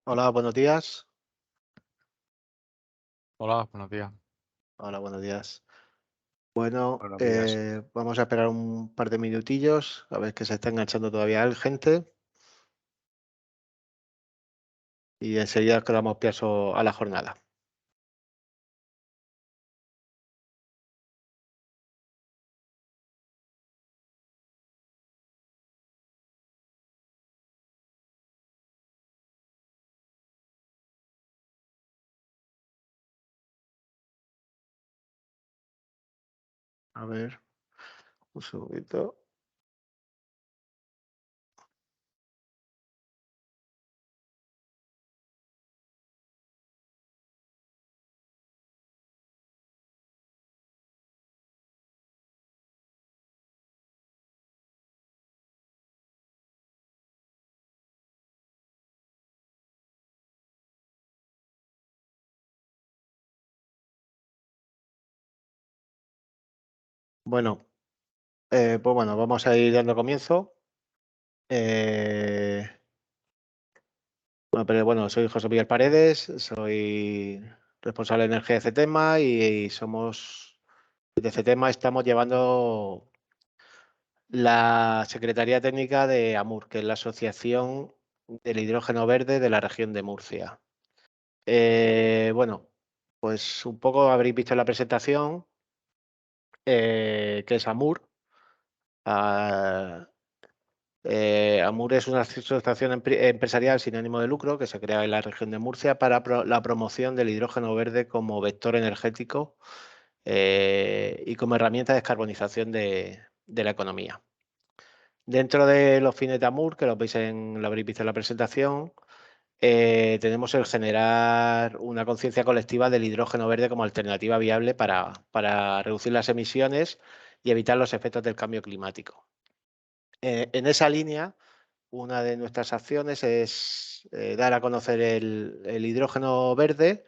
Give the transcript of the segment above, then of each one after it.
Hola, buenos días. Hola, buenos días. Hola, buenos días. Bueno, Buenos días. vamos a esperar un par de minutillos a ver que se está enganchando todavía gente y enseguida que damos paso a la jornada. A ver, un segundito. Bueno, pues bueno, vamos a ir dando comienzo. Eh, bueno, soy José Miguel Paredes, soy responsable de energía de CETEMA y somos de CETEMA estamos llevando la Secretaría Técnica de AMUR, que es la Asociación del Hidrógeno Verde de la región de Murcia. Bueno, pues un poco habréis visto en la presentación que es AMUR. Ah, AMUR es una asociación empresarial sin ánimo de lucro que se crea en la región de Murcia para la promoción del hidrógeno verde como vector energético y como herramienta de descarbonización de la economía. Dentro de los fines de AMUR, que lo habréis visto en la presentación, tenemos el generar una conciencia colectiva del hidrógeno verde como alternativa viable para reducir las emisiones y evitar los efectos del cambio climático. En esa línea, una de nuestras acciones es dar a conocer el hidrógeno verde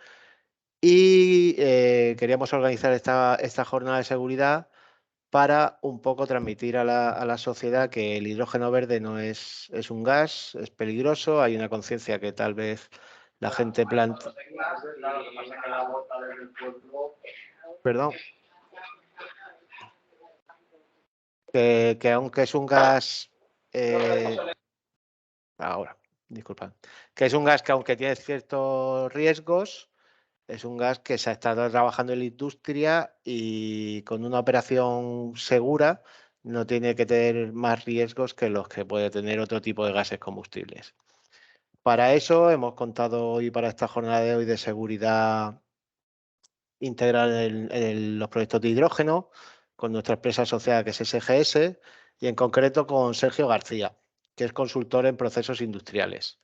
y queríamos organizar esta jornada de seguridad para un poco transmitir a la sociedad que el hidrógeno verde no es un gas, es peligroso, hay una conciencia que tal vez la gente plantea. Perdón. Que aunque es un gas. Ahora, disculpad. Que es un gas que, aunque tiene ciertos riesgos, es un gas que se ha estado trabajando en la industria y con una operación segura no tiene que tener más riesgos que los que puede tener otro tipo de gases combustibles. Para eso hemos contado hoy, para esta jornada de hoy de seguridad integral en los proyectos de hidrógeno, con nuestra empresa asociada que es SGS y en concreto con Sergio García, que es consultor en procesos industriales.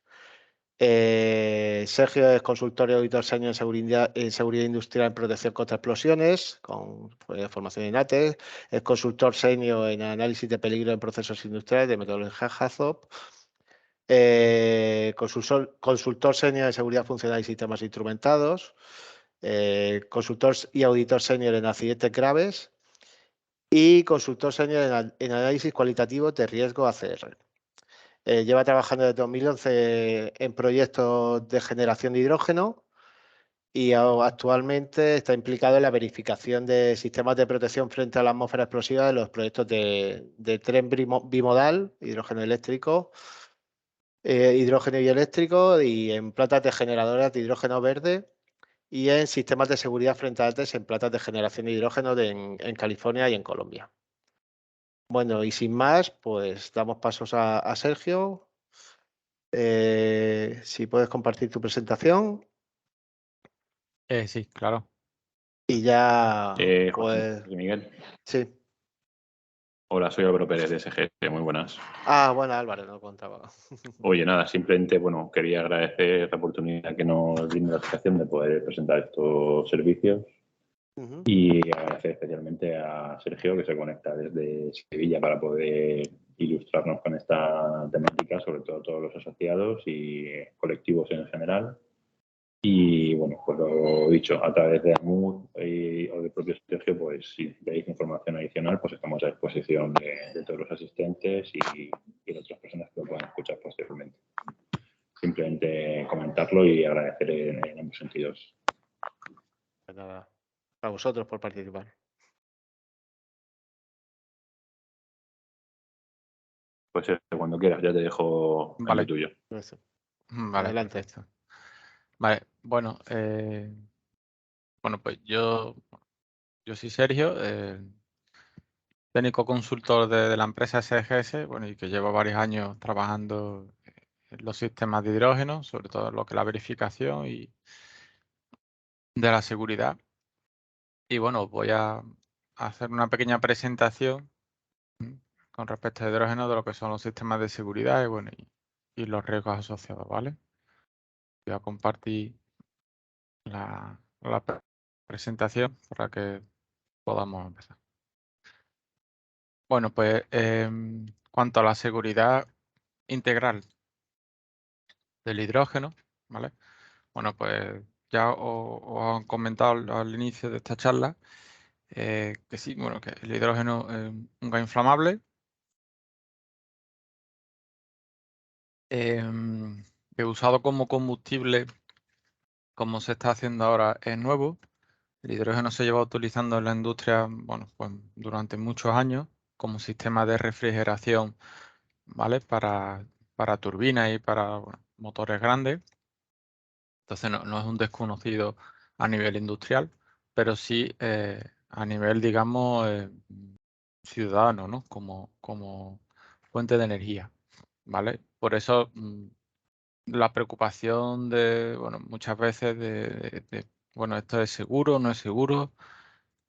Sergio es consultor y auditor senior en seguridad industrial en protección contra explosiones, con formación en ATE. Es consultor senior en análisis de peligro en procesos industriales de metodología HAZOP. Consultor senior en seguridad funcional y sistemas instrumentados. Consultor y auditor senior en accidentes graves. Y consultor senior en análisis cualitativo de riesgo ACR. Lleva trabajando desde 2011 en proyectos de generación de hidrógeno y actualmente está implicado en la verificación de sistemas de protección frente a la atmósfera explosiva de los proyectos de tren bimodal, hidrógeno eléctrico, hidrógeno y eléctrico, y en plantas de generadoras de hidrógeno verde y en sistemas de seguridad frente a ATES en plantas de generación de hidrógeno en California y en Colombia. Bueno, y sin más, pues damos pasos a Sergio. Si puedes compartir tu presentación Sí, claro. y ya, José pues, Miguel. sí. Hola, soy Álvaro Pérez de SGS. Muy buenas. Bueno, Álvaro, no contaba. Oye, nada, simplemente, quería agradecer la oportunidad que nos brinda la asociación de poder presentar estos servicios y agradecer especialmente a Sergio, que se conecta desde Sevilla para poder ilustrarnos con esta temática, sobre todo a todos los asociados y colectivos en general. Y bueno, pues lo dicho, a través de AMUR o del propio Sergio, pues si veis información adicional, pues estamos a disposición de todos los asistentes y de otras personas que lo puedan escuchar posteriormente. Simplemente simplemente comentarlo y agradecer en ambos sentidos. Pues nada, a vosotros por participar. Pues cuando quieras, ya te dejo en Vale. lo tuyo. Eso. Vale, Adelante. perfecto. Vale, bueno, pues yo soy Sergio, técnico consultor de la empresa SGS, bueno, y que llevo varios años trabajando en los sistemas de hidrógeno, sobre todo en lo que es la verificación y de la seguridad. Y bueno, voy a hacer una pequeña presentación con respecto a hidrógeno de lo que son los sistemas de seguridad y bueno, y los riesgos asociados, ¿vale? Voy a compartir la presentación para que podamos empezar. Bueno, pues cuanto a la seguridad integral del hidrógeno, ¿vale? Bueno, pues ya os han comentado al inicio de esta charla que sí, bueno, que el hidrógeno es un gas inflamable que usado como combustible, como se está haciendo ahora, es nuevo. El hidrógeno se lleva utilizando en la industria, bueno, pues durante muchos años como sistema de refrigeración, ¿vale? Para turbinas y para motores grandes. Entonces no es un desconocido a nivel industrial, pero sí a nivel, digamos, ciudadano, ¿no? Como fuente de energía, ¿vale? Por eso la preocupación de, bueno, muchas veces bueno, esto es seguro, no es seguro,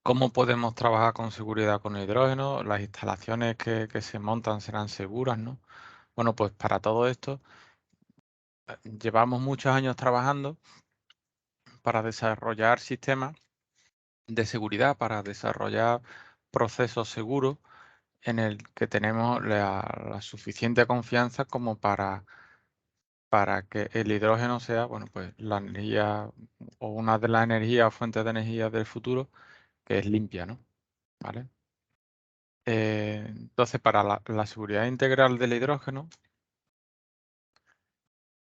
cómo podemos trabajar con seguridad con hidrógeno, las instalaciones que se montan serán seguras, ¿no? Bueno, pues para todo esto llevamos muchos años trabajando para desarrollar sistemas de seguridad, para desarrollar procesos seguros en el que tenemos la suficiente confianza como para que el hidrógeno sea, bueno, pues la energía o una de las energías o fuentes de energía del futuro que es limpia, ¿no? ¿Vale? Entonces, para la seguridad integral del hidrógeno,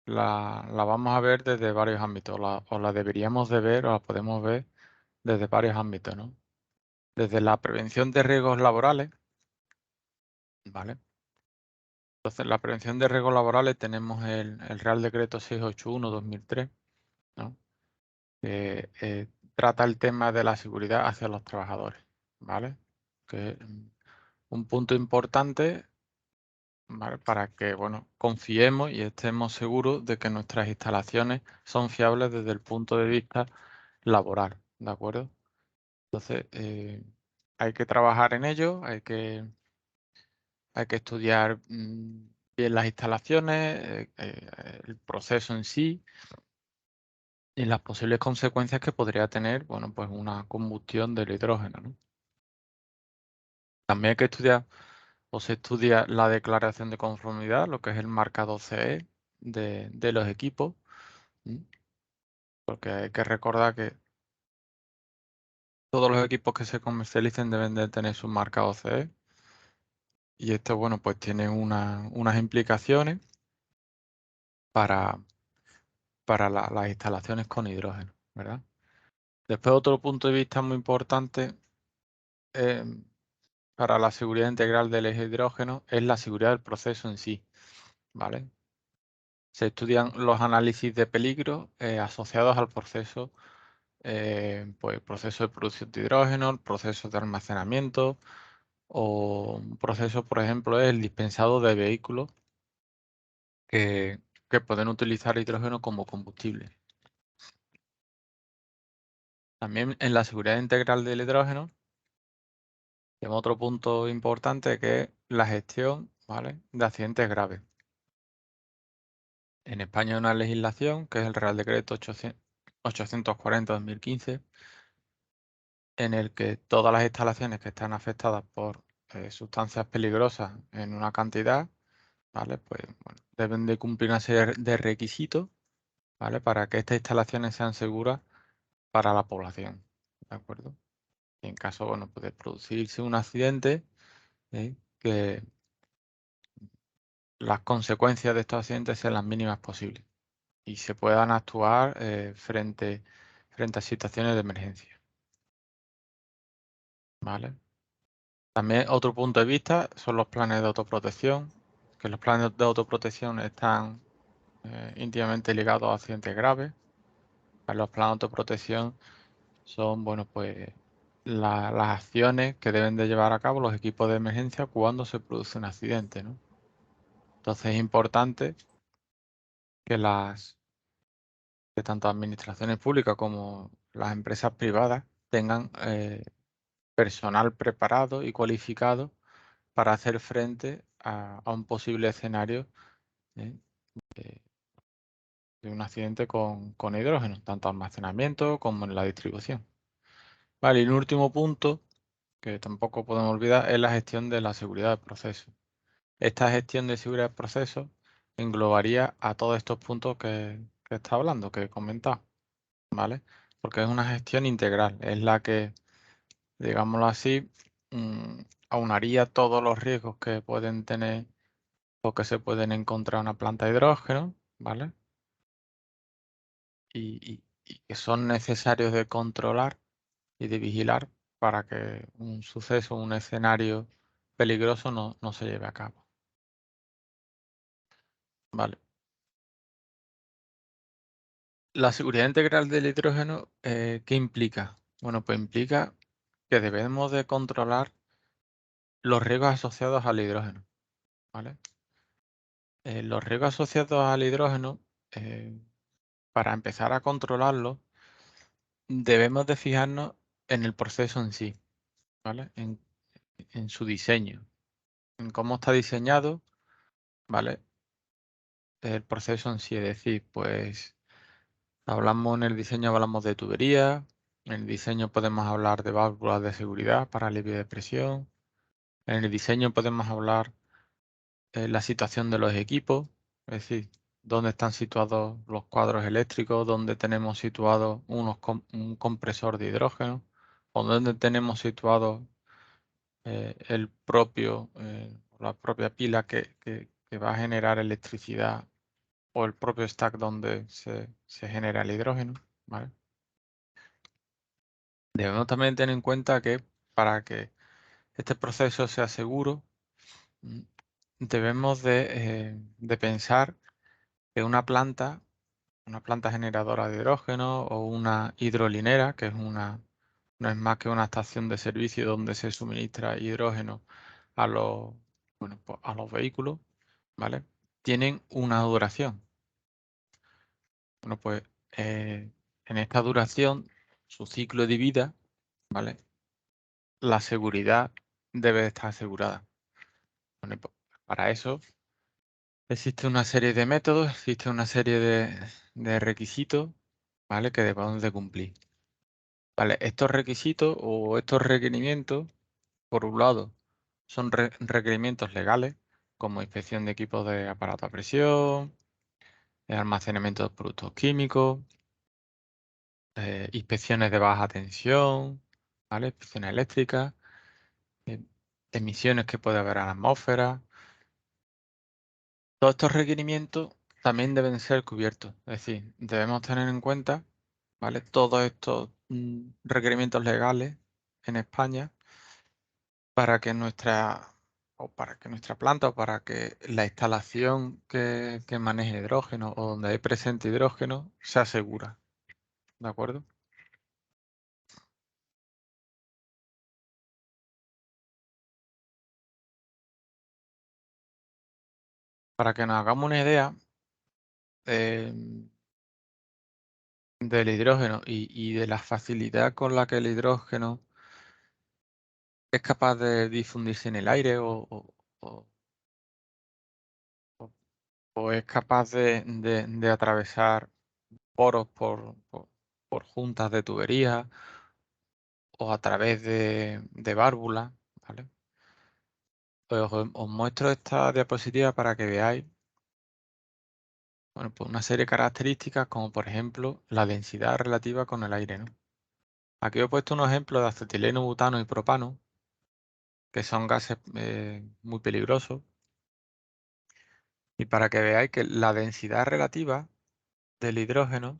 la vamos a ver desde varios ámbitos, o la deberíamos de ver o la podemos ver desde varios ámbitos, ¿no? Desde la prevención de riesgos laborales, ¿vale? Entonces, la prevención de riesgos laborales tenemos el Real Decreto 681/2003, ¿no? Que trata el tema de la seguridad hacia los trabajadores, ¿vale? Que es un punto importante, ¿vale? Para que, bueno, confiemos y estemos seguros de que nuestras instalaciones son fiables desde el punto de vista laboral, ¿de acuerdo? Entonces, hay que trabajar en ello, hay que estudiar bien las instalaciones, el proceso en sí y las posibles consecuencias que podría tener, bueno, pues una combustión del hidrógeno, ¿no? También hay que estudiar o se estudia la declaración de conformidad, lo que es el marcado CE de los equipos, porque hay que recordar que todos los equipos que se comercialicen deben de tener su marcado CE y esto, bueno, pues tiene unas implicaciones para las instalaciones con hidrógeno, ¿verdad? Después, otro punto de vista muy importante para la seguridad integral del eje hidrógeno es la seguridad del proceso en sí, ¿vale? Se estudian los análisis de peligro asociados al proceso, pues proceso de producción de hidrógeno, proceso de almacenamiento o un proceso, por ejemplo, es el dispensado de vehículos que pueden utilizar hidrógeno como combustible. También en la seguridad integral del hidrógeno tenemos otro punto importante que es la gestión, ¿vale?, de accidentes graves. En España hay una legislación que es el Real Decreto 840/2015 en el que todas las instalaciones que están afectadas por sustancias peligrosas en una cantidad, ¿vale?, pues bueno, deben de cumplir una serie de requisitos, ¿vale?, para que estas instalaciones sean seguras para la población, ¿de acuerdo? Y en caso, bueno, pues de producirse un accidente, que las consecuencias de estos accidentes sean las mínimas posibles. y se puedan actuar frente a situaciones de emergencia. ¿Vale? También otro punto de vista son los planes de autoprotección, que los planes de autoprotección están íntimamente ligados a accidentes graves. Los planes de autoprotección son, bueno, pues las acciones que deben de llevar a cabo los equipos de emergencia cuando se produce un accidente, ¿no? Entonces es importante que tanto administraciones públicas como las empresas privadas tengan personal preparado y cualificado para hacer frente a un posible escenario de un accidente con hidrógeno, tanto almacenamiento como en la distribución. Vale, y el último punto, que tampoco podemos olvidar, es la gestión de la seguridad del proceso. Esta gestión de seguridad del proceso englobaría a todos estos puntos que está hablando, que he comentado, ¿vale? Porque es una gestión integral, es la que, digámoslo así, aunaría todos los riesgos que pueden tener o que se pueden encontrar en una planta de hidrógeno, ¿vale? Y que son necesarios de controlar y de vigilar para que un suceso, un escenario peligroso no se lleve a cabo. Vale. La seguridad integral del hidrógeno, ¿qué implica? Bueno, pues implica que debemos de controlar los riesgos asociados al hidrógeno, ¿vale? Los riesgos asociados al hidrógeno, para empezar a controlarlos, debemos de fijarnos en el proceso en sí, ¿vale? En su diseño, en cómo está diseñado, ¿vale? El proceso en sí, es decir, pues hablamos en el diseño, hablamos de tuberías, en el diseño podemos hablar de válvulas de seguridad para alivio de presión, en el diseño podemos hablar de la situación de los equipos, es decir, dónde están situados los cuadros eléctricos, dónde tenemos situado un compresor de hidrógeno, o dónde tenemos situado la propia pila que va a generar electricidad o el propio stack donde se genera el hidrógeno, ¿vale? Debemos también tener en cuenta que para que este proceso sea seguro, debemos de pensar que una planta generadora de hidrógeno o una hidrolinera, que no es más que una estación de servicio donde se suministra hidrógeno a pues, a los vehículos, ¿vale? Tienen una duración. Bueno, pues en esta duración, su ciclo de vida, ¿vale? La seguridad debe estar asegurada. Bueno, pues, para eso existe una serie de métodos, existe una serie de requisitos, ¿vale? Que debemos de cumplir. ¿Vale? Estos requisitos o estos requerimientos, por un lado, son requerimientos legales, como inspección de equipos de aparato a presión, almacenamiento de productos químicos, inspecciones de baja tensión, ¿vale? Inspecciones eléctricas, emisiones que puede haber a la atmósfera. Todos estos requerimientos también deben ser cubiertos, es decir, debemos tener en cuenta, ¿vale? Todos estos requerimientos legales en España para que nuestra planta o para que la instalación que maneje hidrógeno o donde hay presente hidrógeno sea segura, ¿de acuerdo? Para que nos hagamos una idea del hidrógeno y de la facilidad con la que el hidrógeno es capaz de difundirse en el aire o es capaz de atravesar poros por juntas de tuberías o a través de válvulas, ¿vale? Pues os muestro esta diapositiva para que veáis, bueno, pues una serie de características como por ejemplo la densidad relativa con el aire, ¿no? Aquí os he puesto unos ejemplos de acetileno, butano y propano, que son gases muy peligrosos. Y para que veáis que la densidad relativa del hidrógeno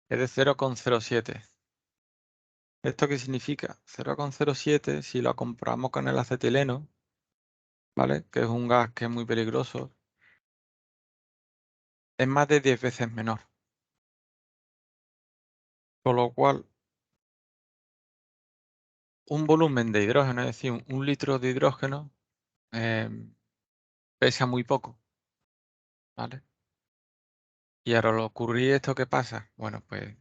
es de 0,07. ¿Esto qué significa? 0,07, si lo comparamos con el acetileno, ¿vale? Que es un gas que es muy peligroso, es más de 10 veces menor. Con lo cual, un volumen de hidrógeno, es decir, un litro de hidrógeno, pesa muy poco, ¿vale? Y ahora al ocurrir esto, ¿qué pasa? Bueno, pues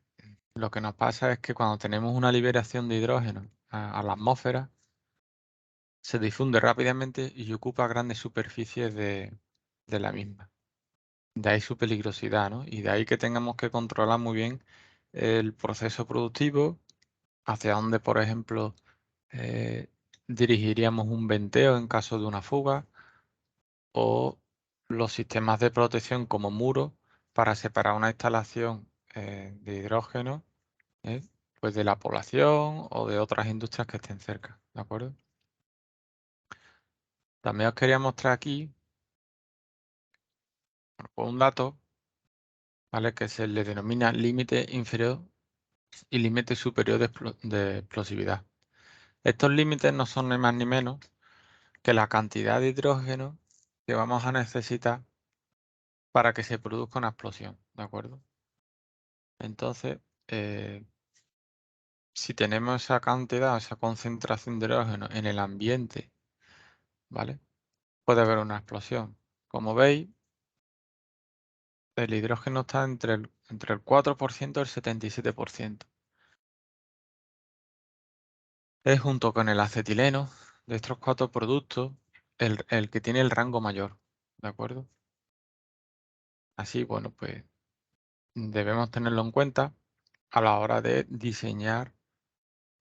lo que nos pasa es que cuando tenemos una liberación de hidrógeno a la atmósfera, se difunde rápidamente y ocupa grandes superficies de la misma. De ahí su peligrosidad, ¿no? Y de ahí que tengamos que controlar muy bien el proceso productivo, hacia dónde, por ejemplo, dirigiríamos un venteo en caso de una fuga, o los sistemas de protección como muros para separar una instalación de hidrógeno, pues de la población o de otras industrias que estén cerca, ¿de acuerdo? También os quería mostrar aquí un dato, ¿vale? Que se le denomina límite inferior y límite superior de explosividad. Estos límites no son ni más ni menos que la cantidad de hidrógeno que vamos a necesitar para que se produzca una explosión, ¿de acuerdo? Entonces, si tenemos esa cantidad, esa concentración de hidrógeno en el ambiente, ¿vale? Puede haber una explosión. Como veis, el hidrógeno está entre el 4% y el 77%. Es junto con el acetileno de estos 4 productos el que tiene el rango mayor, ¿de acuerdo? Así, bueno, pues debemos tenerlo en cuenta a la hora de diseñar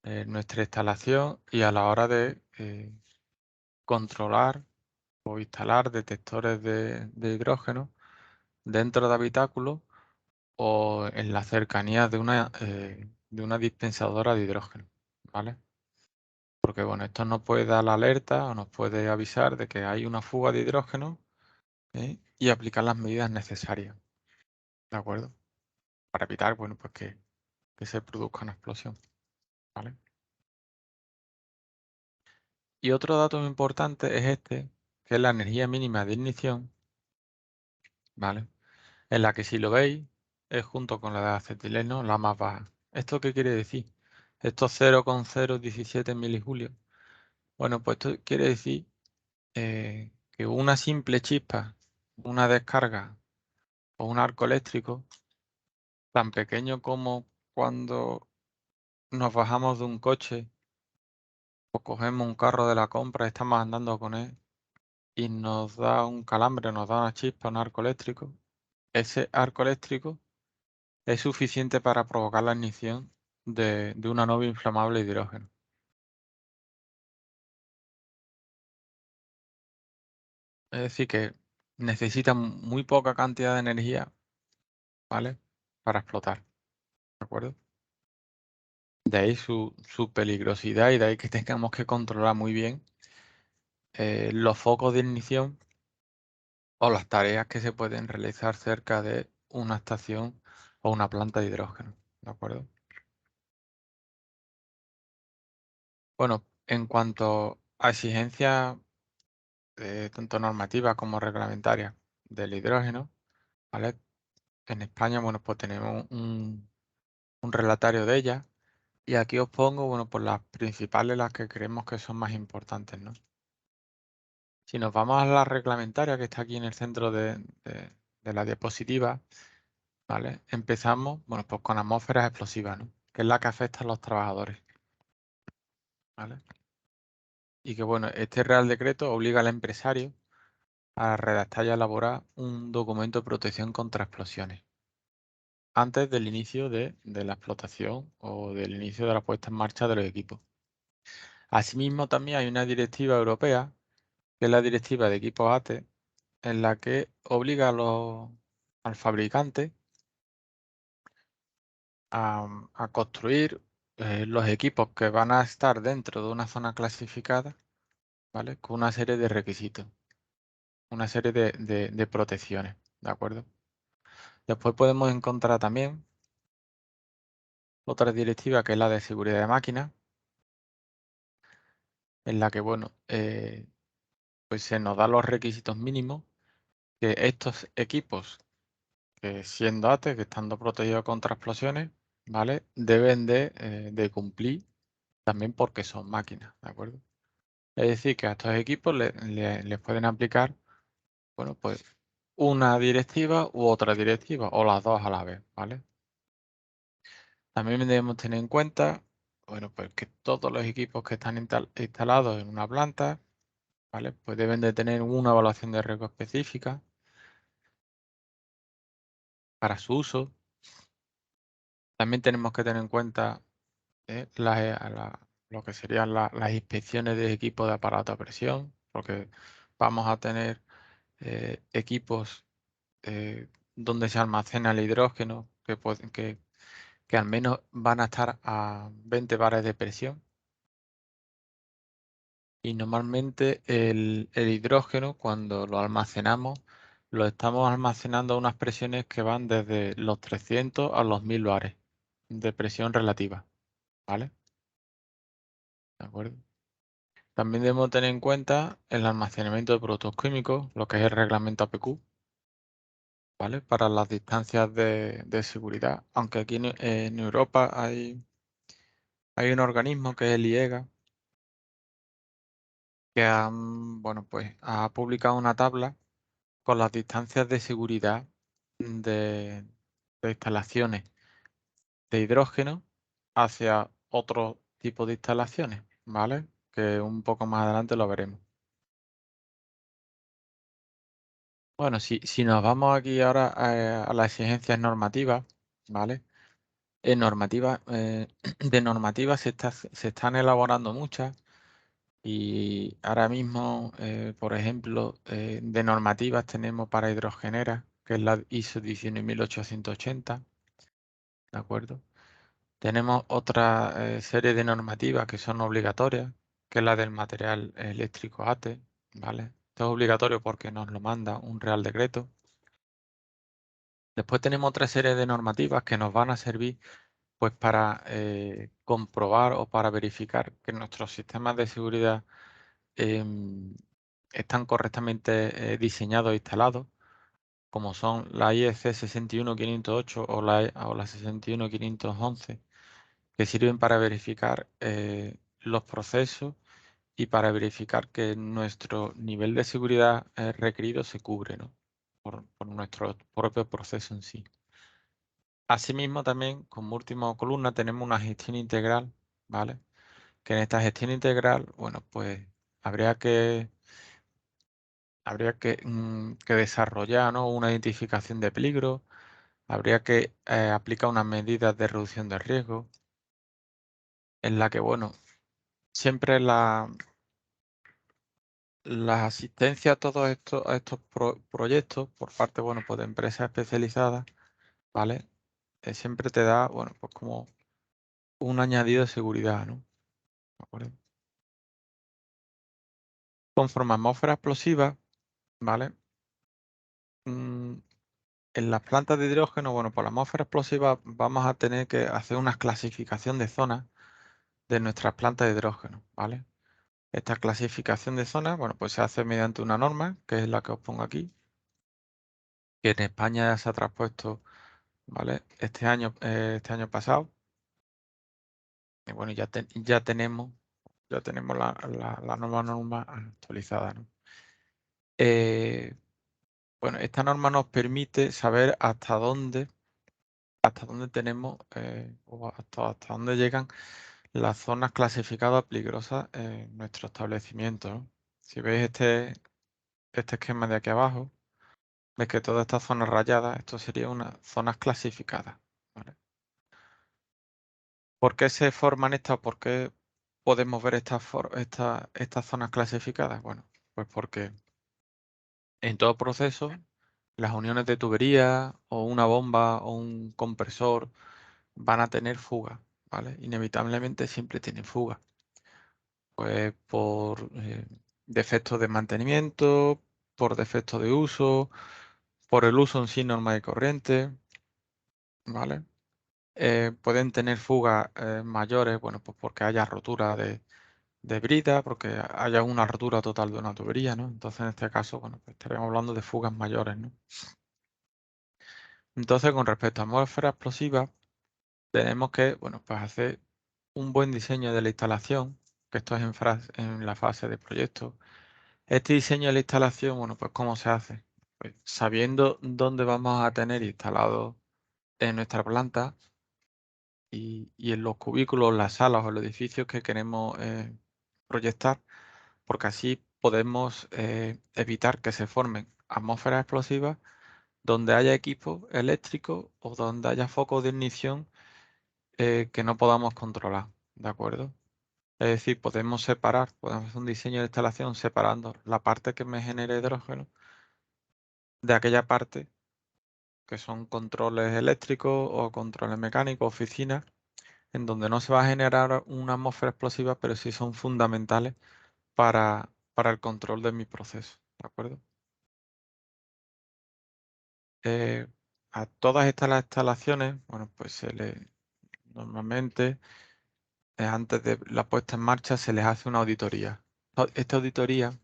nuestra instalación y a la hora de controlar o instalar detectores de hidrógeno dentro de habitáculos o en la cercanía de una dispensadora de hidrógeno, ¿vale? Porque bueno, esto nos puede dar la alerta o nos puede avisar de que hay una fuga de hidrógeno, y aplicar las medidas necesarias, ¿de acuerdo? Para evitar, bueno, pues que se produzca una explosión, ¿vale? Y otro dato muy importante es este, que es la energía mínima de ignición, ¿vale? En la que, si lo veis, es junto con la de acetileno la más baja. ¿Esto qué quiere decir? Estos 0,017 milijulios. Bueno, pues esto quiere decir que una simple chispa, una descarga o un arco eléctrico, tan pequeño como cuando nos bajamos de un coche o cogemos un carro de la compra y estamos andando con él y nos da un calambre, nos da una chispa, un arco eléctrico, ese arco eléctrico es suficiente para provocar la ignición de una nube inflamable de hidrógeno. Es decir, que necesita muy poca cantidad de energía, ¿vale? Para explotar, ¿de acuerdo? De ahí su peligrosidad y de ahí que tengamos que controlar muy bien los focos de ignición o las tareas que se pueden realizar cerca de una estación o una planta de hidrógeno, ¿de acuerdo? Bueno, en cuanto a exigencias tanto normativas como reglamentarias del hidrógeno, ¿vale? En España, bueno, pues tenemos un relatario de ellas y aquí os pongo, bueno, pues las principales, las que creemos que son más importantes, ¿no? Si nos vamos a la reglamentaria que está aquí en el centro de la diapositiva, ¿vale? Empezamos, bueno, pues con atmósferas explosivas, ¿no? Que es la que afecta a los trabajadores, ¿vale? Y que, bueno, este Real Decreto obliga al empresario a redactar y a elaborar un documento de protección contra explosiones antes del inicio de la explotación o del inicio de la puesta en marcha de los equipos. Asimismo, también hay una directiva europea, que es la directiva de equipos ATE, en la que obliga al fabricante a construir los equipos que van a estar dentro de una zona clasificada, ¿vale? Con una serie de requisitos, una serie de protecciones, ¿de acuerdo? Después podemos encontrar también otra directiva que es la de seguridad de máquinas, en la que, bueno, pues se nos dan los requisitos mínimos que estos equipos, que siendo ATE, que estando protegidos contra explosiones, ¿vale? Deben de cumplir también porque son máquinas, ¿de acuerdo? Es decir, que a estos equipos les pueden aplicar, bueno, pues una directiva u otra directiva, o las dos a la vez, ¿vale? También debemos tener en cuenta, bueno, pues que todos los equipos que están instalados en una planta, ¿vale? Pues deben de tener una evaluación de riesgo específica para su uso. También tenemos que tener en cuenta lo que serían las inspecciones de equipos de aparato a presión, porque vamos a tener equipos donde se almacena el hidrógeno que al menos van a estar a 20 bares de presión. Y normalmente el hidrógeno, cuando lo almacenamos, lo estamos almacenando a unas presiones que van desde los 300 a los 1000 bares de presión relativa, ¿vale? ¿De acuerdo? También debemos tener en cuenta el almacenamiento de productos químicos, lo que es el reglamento APQ, ¿vale? Para las distancias de seguridad. Aunque aquí en Europa hay un organismo que es el IEGA, que bueno, pues ha publicado una tabla con las distancias de seguridad de instalaciones de hidrógeno hacia otro tipo de instalaciones, ¿vale? Que un poco más adelante lo veremos. Bueno, si nos vamos aquí ahora a las exigencias normativas, ¿vale? De normativas se están elaborando muchas y ahora mismo, por ejemplo, de normativas tenemos para hidrogeneras, que es la ISO 19880, ¿de acuerdo? Tenemos otra serie de normativas que son obligatorias, que es la del material eléctrico ATE, ¿vale? Esto es obligatorio porque nos lo manda un Real Decreto. Después tenemos otra serie de normativas que nos van a servir pues para comprobar o para verificar que nuestros sistemas de seguridad están correctamente diseñados e instalados, como son la IEC 61508 o la 61511, que sirven para verificar los procesos y para verificar que nuestro nivel de seguridad requerido se cubre, ¿no? por nuestro propio proceso en sí. Asimismo, también como última columna tenemos una gestión integral, ¿vale? Que en esta gestión integral, bueno, pues habría que que desarrollar, ¿no? Una identificación de peligro, habría que aplicar unas medidas de reducción de riesgo, en la que, bueno, siempre la asistencia a todos estos proyectos por parte, bueno, pues de empresas especializadas, ¿vale? Siempre te da, bueno, pues como un añadido de seguridad, ¿no? ¿De acuerdo? Conforme a atmósfera explosiva, ¿vale? En las plantas de hidrógeno, bueno, por la atmósfera explosiva vamos a tener que hacer una clasificación de zonas de nuestras plantas de hidrógeno, ¿vale? Esta clasificación de zonas, bueno, pues se hace mediante una norma, que es la que os pongo aquí, que en España ya se ha traspuesto, ¿vale? Este año pasado. Y bueno, ya tenemos la nueva norma actualizada, ¿no? Bueno, esta norma nos permite saber hasta dónde tenemos o hasta dónde llegan las zonas clasificadas peligrosas en nuestro establecimiento, ¿no? Si veis este esquema de aquí abajo, veis que todas estas zonas rayadas, esto serían unas zonas clasificadas, ¿vale? ¿Por qué se forman estas? ¿Por qué podemos ver estas zonas clasificadas? Bueno, pues porque en todo proceso, las uniones de tubería o una bomba o un compresor van a tener fuga, ¿vale? Inevitablemente siempre tienen fuga. Pues por defectos de mantenimiento, por defectos de uso, por el uso en sí normal y corriente, ¿vale? Pueden tener fugas mayores, bueno, pues porque haya rotura de brida, porque haya una rotura total de una tubería, ¿no? Entonces, en este caso, bueno, pues estaríamos hablando de fugas mayores, ¿no? Entonces, con respecto a atmósfera explosiva, tenemos que, bueno, pues hacer un buen diseño de la instalación, que esto es en la fase de proyecto. Este diseño de la instalación, bueno, pues ¿cómo se hace? Pues sabiendo dónde vamos a tener instalado en nuestra planta y en los cubículos, las salas o los edificios que queremos proyectar, porque así podemos evitar que se formen atmósferas explosivas donde haya equipos eléctricos o donde haya focos de ignición que no podamos controlar, ¿de acuerdo? Es decir, podemos hacer un diseño de instalación separando la parte que me genere hidrógeno de aquella parte que son controles eléctricos o controles mecánicos, oficinas, en donde no se va a generar una atmósfera explosiva, pero sí son fundamentales para el control de mi proceso, ¿de acuerdo? A todas estas instalaciones, bueno, pues normalmente antes de la puesta en marcha se les hace una auditoría. Esta auditoría,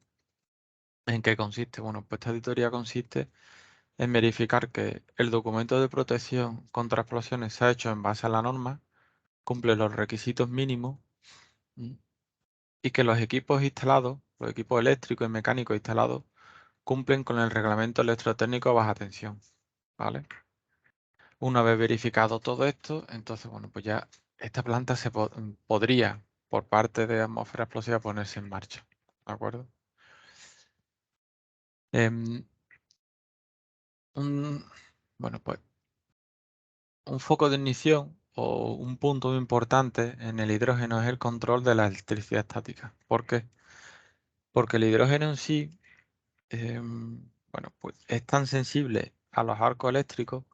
¿en qué consiste? Bueno, pues esta auditoría consiste en verificar que el documento de protección contra explosiones se ha hecho en base a la norma, cumple los requisitos mínimos y que los equipos instalados, los equipos eléctricos y mecánicos instalados, cumplen con el reglamento electrotécnico a baja tensión, ¿vale? Una vez verificado todo esto, entonces, bueno, pues ya esta planta podría, por parte de atmósfera explosiva, ponerse en marcha, ¿de acuerdo? Bueno, pues un foco de ignición o un punto muy importante en el hidrógeno es el control de la electricidad estática. ¿Por qué? Porque el hidrógeno en sí, bueno, pues es tan sensible a los arcos eléctricos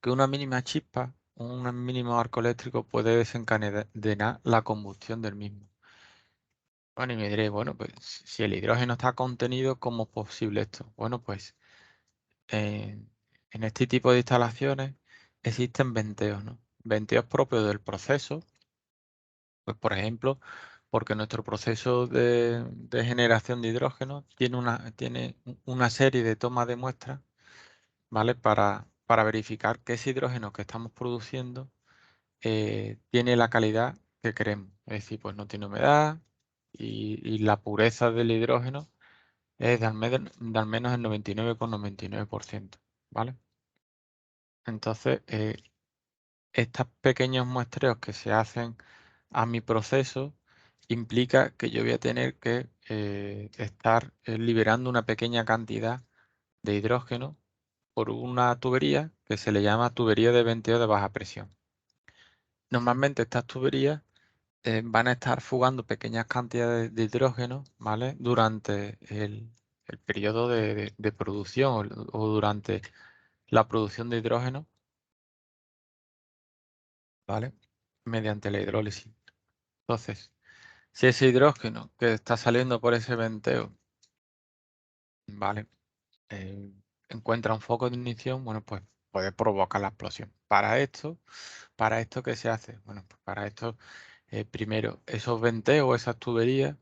que una mínima chispa, un mínimo arco eléctrico puede desencadenar la combustión del mismo. Bueno, y me diré, bueno, pues si el hidrógeno está contenido, ¿cómo es posible esto? Bueno, pues en este tipo de instalaciones existen venteos, ¿no? Venteos propios del proceso, pues por ejemplo, porque nuestro proceso de generación de hidrógeno tiene una serie de tomas de muestras, ¿vale? Para verificar que ese hidrógeno que estamos produciendo tiene la calidad que queremos. Es decir, pues no tiene humedad y la pureza del hidrógeno es de al menos el 99,99%, ¿vale? Entonces, estos pequeños muestreos que se hacen a mi proceso implica que yo voy a tener que estar liberando una pequeña cantidad de hidrógeno por una tubería que se le llama tubería de venteo de baja presión. Normalmente estas tuberías van a estar fugando pequeñas cantidades de hidrógeno, ¿vale? Durante el periodo de producción o durante la producción de hidrógeno, ¿vale? Mediante la hidrólisis. Entonces, si ese hidrógeno que está saliendo por ese venteo, ¿vale? Encuentra un foco de ignición, bueno, pues puede provocar la explosión. ¿Para esto qué se hace? Bueno, pues para esto, primero, esos venteos o esas tuberías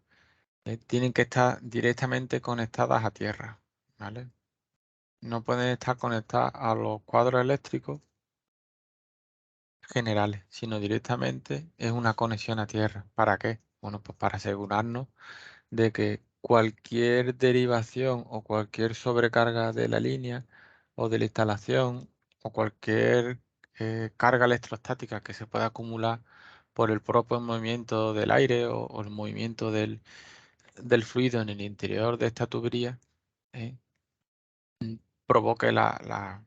tienen que estar directamente conectadas a tierra, ¿vale? No pueden estar conectadas a los cuadros eléctricos generales, sino directamente es una conexión a tierra. ¿Para qué? Bueno, pues para asegurarnos de que cualquier derivación o cualquier sobrecarga de la línea o de la instalación o cualquier carga electrostática que se pueda acumular por el propio movimiento del aire o el movimiento del fluido en el interior de esta tubería eh, provoque la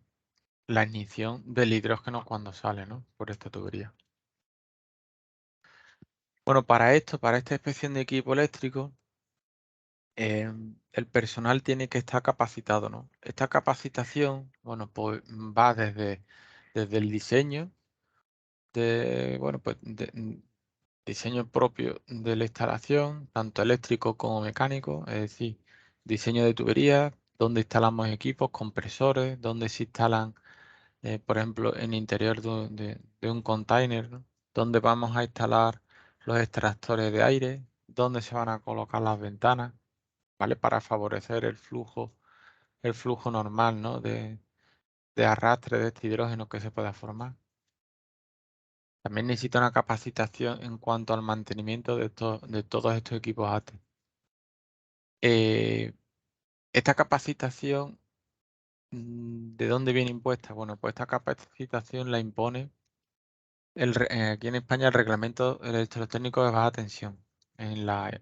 ignición del hidrógeno cuando sale, ¿no? Por esta tubería. Bueno, para esta inspección de equipo eléctrico, el personal tiene que estar capacitado, ¿no? Esta capacitación, bueno, pues va desde el diseño bueno, pues diseño propio de la instalación, tanto eléctrico como mecánico, es decir, diseño de tuberías, dónde instalamos equipos, compresores, dónde se instalan, por ejemplo, en el interior de un container, ¿no? Dónde vamos a instalar los extractores de aire, dónde se van a colocar las ventanas, ¿vale? Para favorecer el flujo normal, ¿no? de arrastre de este hidrógeno que se pueda formar. También necesita una capacitación en cuanto al mantenimiento de todos estos equipos ATE. Esta capacitación, ¿de dónde viene impuesta? Bueno, pues esta capacitación la impone aquí en España el Reglamento Electrotécnico de Baja Tensión, en la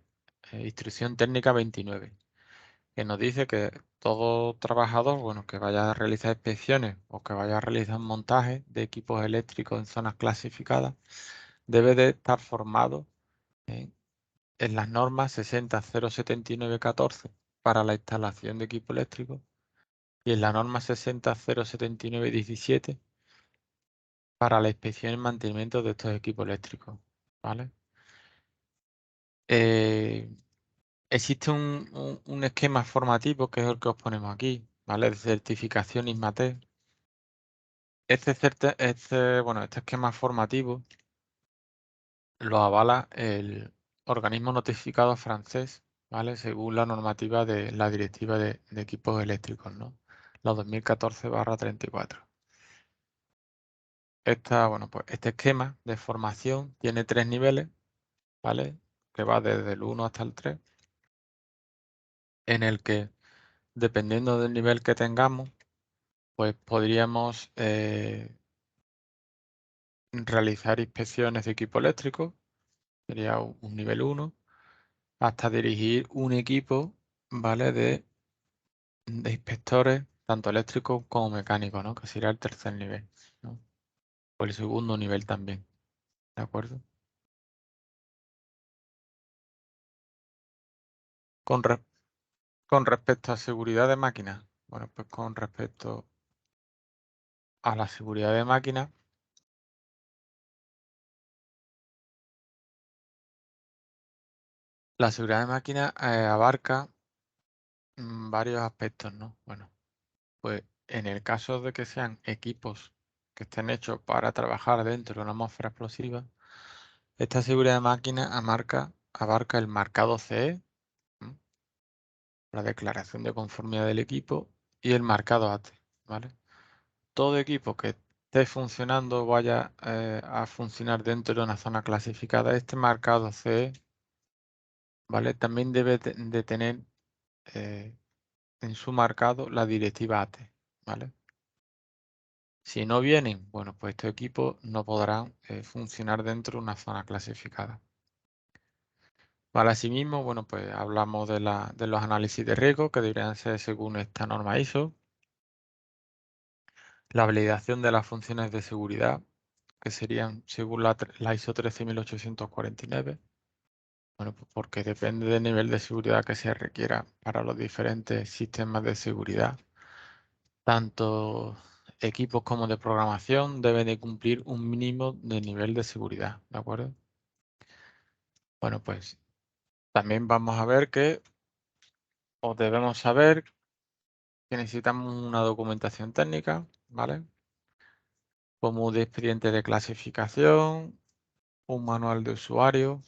Instrucción Técnica 29, que nos dice que todo trabajador, bueno, que vaya a realizar inspecciones o que vaya a realizar montajes de equipos eléctricos en zonas clasificadas, debe de estar formado en las normas 6007914 para la instalación de equipo eléctrico y en la norma 6007917 para la inspección y mantenimiento de estos equipos eléctricos, ¿vale? Existe un esquema formativo que es el que os ponemos aquí, ¿vale? De certificación ISMATE. Este esquema formativo lo avala el organismo notificado francés, ¿vale? Según la normativa de la Directiva de Equipos Eléctricos, ¿no? La 2014/34. Este esquema de formación tiene 3 niveles, ¿vale? Que va desde el 1 hasta el 3, en el que, dependiendo del nivel que tengamos, pues podríamos realizar inspecciones de equipo eléctrico, sería un nivel 1, hasta dirigir un equipo, ¿vale? De inspectores, tanto eléctricos como mecánicos, ¿no? Que sería el tercer nivel, ¿no? O el segundo nivel también, ¿de acuerdo? Con respecto a seguridad de máquinas, bueno, pues con respecto a la seguridad de máquinas, la seguridad de máquinas abarca varios aspectos, ¿no? Bueno, pues en el caso de que sean equipos que estén hechos para trabajar dentro de una atmósfera explosiva, esta seguridad de máquinas abarca el marcado CE, ¿m? La declaración de conformidad del equipo y el marcado ATE, ¿vale? Todo equipo que esté funcionando o vaya a funcionar dentro de una zona clasificada, este marcado CE, ¿vale? También debe de tener en su marcado la directiva ATE, ¿vale? Si no vienen, bueno, pues estos equipos no podrán funcionar dentro de una zona clasificada. Vale, asimismo, bueno, pues hablamos de los análisis de riesgo que deberían ser según esta norma ISO. La validación de las funciones de seguridad, que serían según la ISO 13849. Bueno, pues porque depende del nivel de seguridad que se requiera para los diferentes sistemas de seguridad. Tanto equipos como de programación deben de cumplir un mínimo de nivel de seguridad, ¿de acuerdo? Bueno, pues también vamos a ver que debemos saber que necesitamos una documentación técnica, ¿vale? Como de expediente de clasificación, un manual de usuario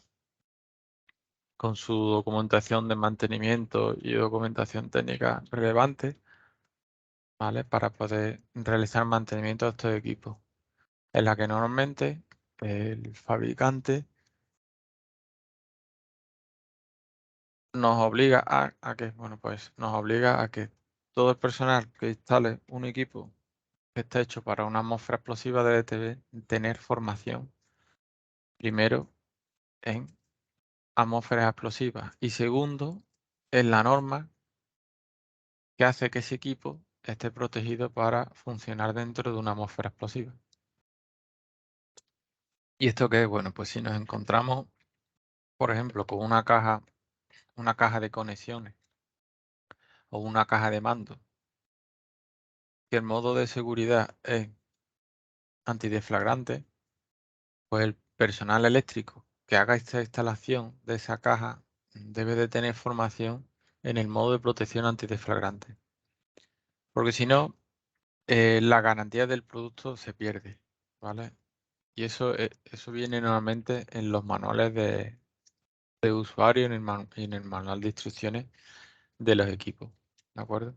con su documentación de mantenimiento y documentación técnica relevante, ¿vale? Para poder realizar mantenimiento de estos equipos, en la que normalmente el fabricante nos obliga nos obliga a que todo el personal que instale un equipo que está hecho para una atmósfera explosiva debe tener formación, primero en atmósferas explosivas y segundo en la norma que hace que ese equipo esté protegido para funcionar dentro de una atmósfera explosiva. ¿Y esto qué es? Bueno, pues si nos encontramos, por ejemplo, con una caja de conexiones o una caja de mando, que el modo de seguridad es antideflagrante, pues el personal eléctrico que haga esta instalación de esa caja debe de tener formación en el modo de protección antideflagrante, porque si no, la garantía del producto se pierde, ¿vale? Y eso viene normalmente en los manuales de usuario y en el manual de instrucciones de los equipos, ¿de acuerdo?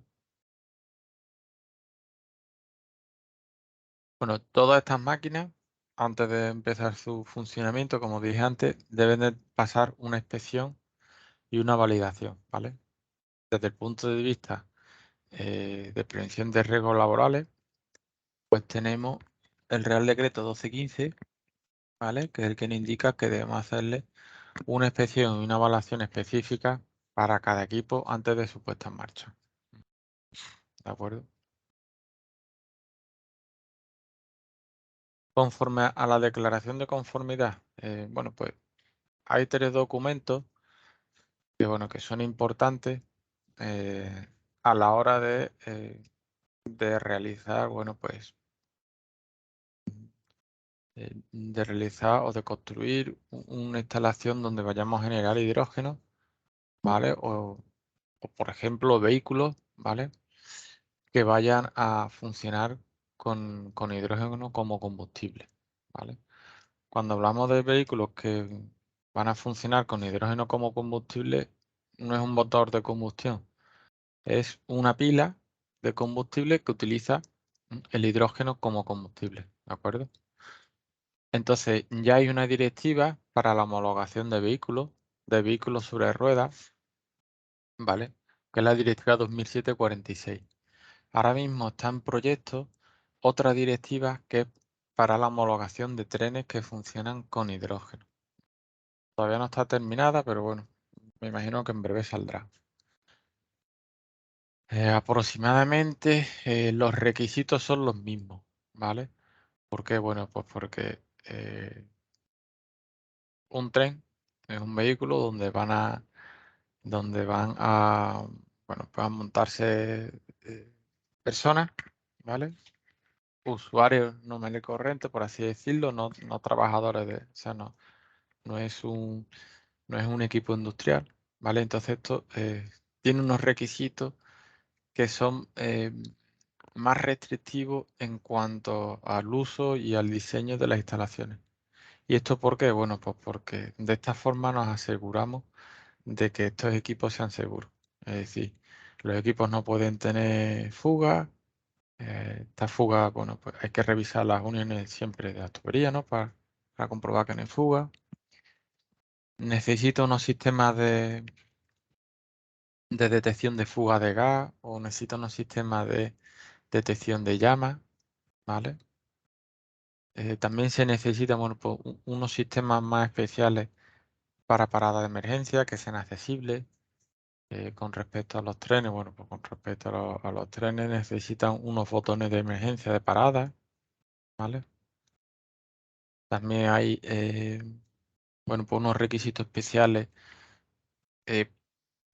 Bueno, todas estas máquinas, antes de empezar su funcionamiento, como dije antes, deben de pasar una inspección y una validación, ¿vale? Desde el punto de vista de prevención de riesgos laborales, pues tenemos el Real Decreto 1215, ¿vale? Que es el que nos indica que debemos hacerle una inspección y una evaluación específica para cada equipo antes de su puesta en marcha. ¿De acuerdo? Conforme a la declaración de conformidad, bueno, pues hay 3 documentos que, bueno, que son importantes a la hora de realizar, bueno, pues de realizar o de construir una instalación donde vayamos a generar hidrógeno, ¿vale? O por ejemplo, vehículos, ¿vale? Que vayan a funcionar con hidrógeno como combustible, ¿vale? Cuando hablamos de vehículos que van a funcionar con hidrógeno como combustible, no es un motor de combustión, es una pila de combustible que utiliza el hidrógeno como combustible, ¿de acuerdo? Entonces, ya hay una directiva para la homologación de vehículos sobre ruedas, ¿vale? Que es la directiva 2007/46. Ahora mismo está en proyecto otra directiva que es para la homologación de trenes que funcionan con hidrógeno. Todavía no está terminada, pero bueno, me imagino que en breve saldrá. Aproximadamente los requisitos son los mismos, ¿vale? ¿Por qué? Bueno, pues porque un tren es un vehículo donde van a, bueno, pues a montarse personas, ¿vale? Usuarios normales y corrientes, por así decirlo, no trabajadores o sea, no es un equipo industrial, ¿vale? Entonces esto tiene unos requisitos que son más restrictivos en cuanto al uso y al diseño de las instalaciones. ¿Y esto por qué? Bueno, pues porque de esta forma nos aseguramos de que estos equipos sean seguros. Es decir, los equipos no pueden tener fugas. Estas fugas, bueno, pues hay que revisar las uniones siempre de la tubería, ¿no? Para comprobar que no hay fuga. Necesito unos sistemas de detección de fuga de gas o necesito unos sistemas de detección de llamas, ¿vale? También se necesitan, bueno, pues, unos sistemas más especiales para paradas de emergencia que sean accesibles. Con respecto a los trenes, bueno, pues con respecto a los trenes necesitan unos botones de emergencia de parada, ¿vale? También hay, bueno, pues unos requisitos especiales eh,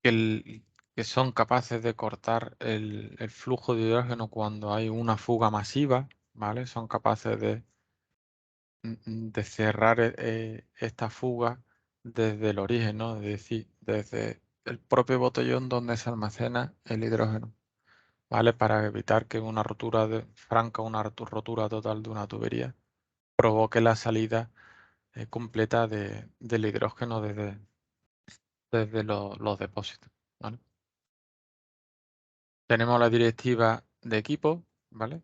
que son capaces de cortar el flujo de hidrógeno cuando hay una fuga masiva, ¿vale? Son capaces de cerrar esta fuga desde el origen, ¿no? Es decir, desde el propio botellón donde se almacena el hidrógeno, ¿vale? Para evitar que una rotura franca, una rotura total de una tubería provoque la salida completa del hidrógeno desde los depósitos, ¿vale? Tenemos la directiva de equipo, ¿vale?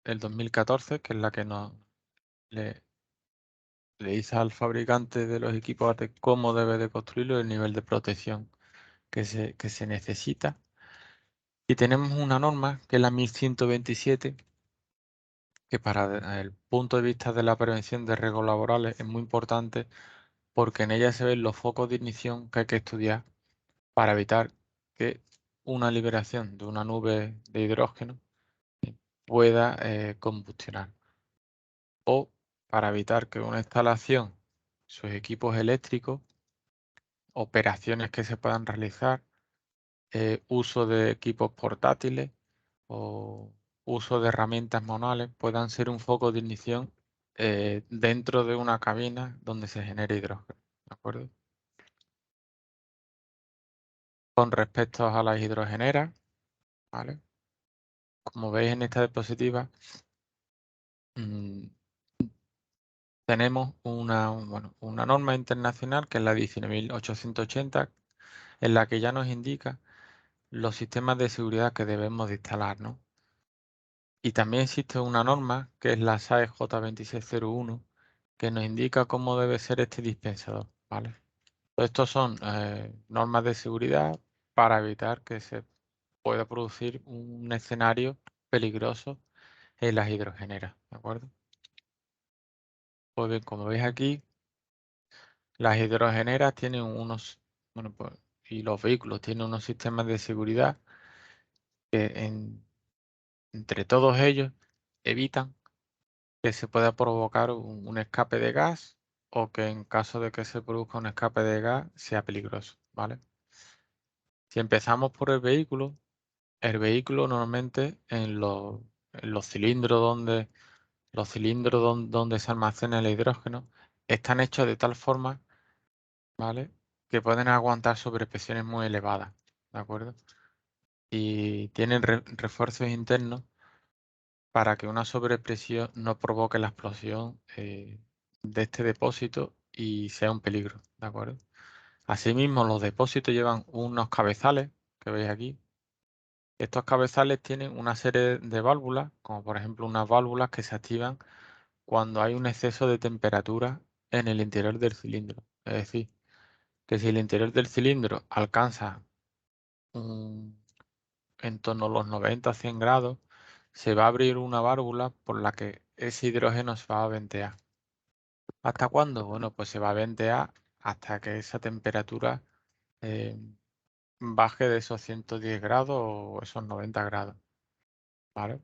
El 2014, que es la que le dice al fabricante de los equipos cómo debe de construirlo, el nivel de protección que se necesita. Y tenemos una norma, que es la 1127, que para el punto de vista de la prevención de riesgos laborales es muy importante porque en ella se ven los focos de ignición que hay que estudiar para evitar que una liberación de una nube de hidrógeno pueda combustionar o para evitar que una instalación, sus equipos eléctricos, operaciones que se puedan realizar, uso de equipos portátiles o uso de herramientas manuales puedan ser un foco de ignición dentro de una cabina donde se genere hidrógeno, ¿de acuerdo? Con respecto a las hidrogeneras, ¿vale? Como veis en esta diapositiva, tenemos una norma internacional que es la 19.880, en la que ya nos indica los sistemas de seguridad que debemos de instalar, ¿no? Y también existe una norma que es la SAE J2601 que nos indica cómo debe ser este dispensador, ¿vale? Estos son normas de seguridad para evitar que se pueda producir un escenario peligroso en las hidrogeneras, ¿de acuerdo? Pues bien, como veis aquí, las hidrogeneras tienen unos, y los vehículos tienen unos sistemas de seguridad que entre todos ellos evitan que se pueda provocar un escape de gas o que en caso de que se produzca un escape de gas sea peligroso, ¿vale? Si empezamos por el vehículo normalmente en los cilindros donde se almacena el hidrógeno están hechos de tal forma, ¿vale?, que pueden aguantar sobrepresiones muy elevadas, ¿de acuerdo? Y tienen refuerzos internos para que una sobrepresión no provoque la explosión de este depósito y sea un peligro, ¿de acuerdo? Asimismo, los depósitos llevan unos cabezales que veis aquí. Estos cabezales tienen una serie de válvulas, como por ejemplo unas válvulas que se activan cuando hay un exceso de temperatura en el interior del cilindro. Es decir, que si el interior del cilindro alcanza en torno a los 90 a 100 grados, se va a abrir una válvula por la que ese hidrógeno se va a ventear. ¿Hasta cuándo? Bueno, pues se va a ventear hasta que esa temperatura eh, baje de esos 110 grados o esos 90 grados. ¿Vale?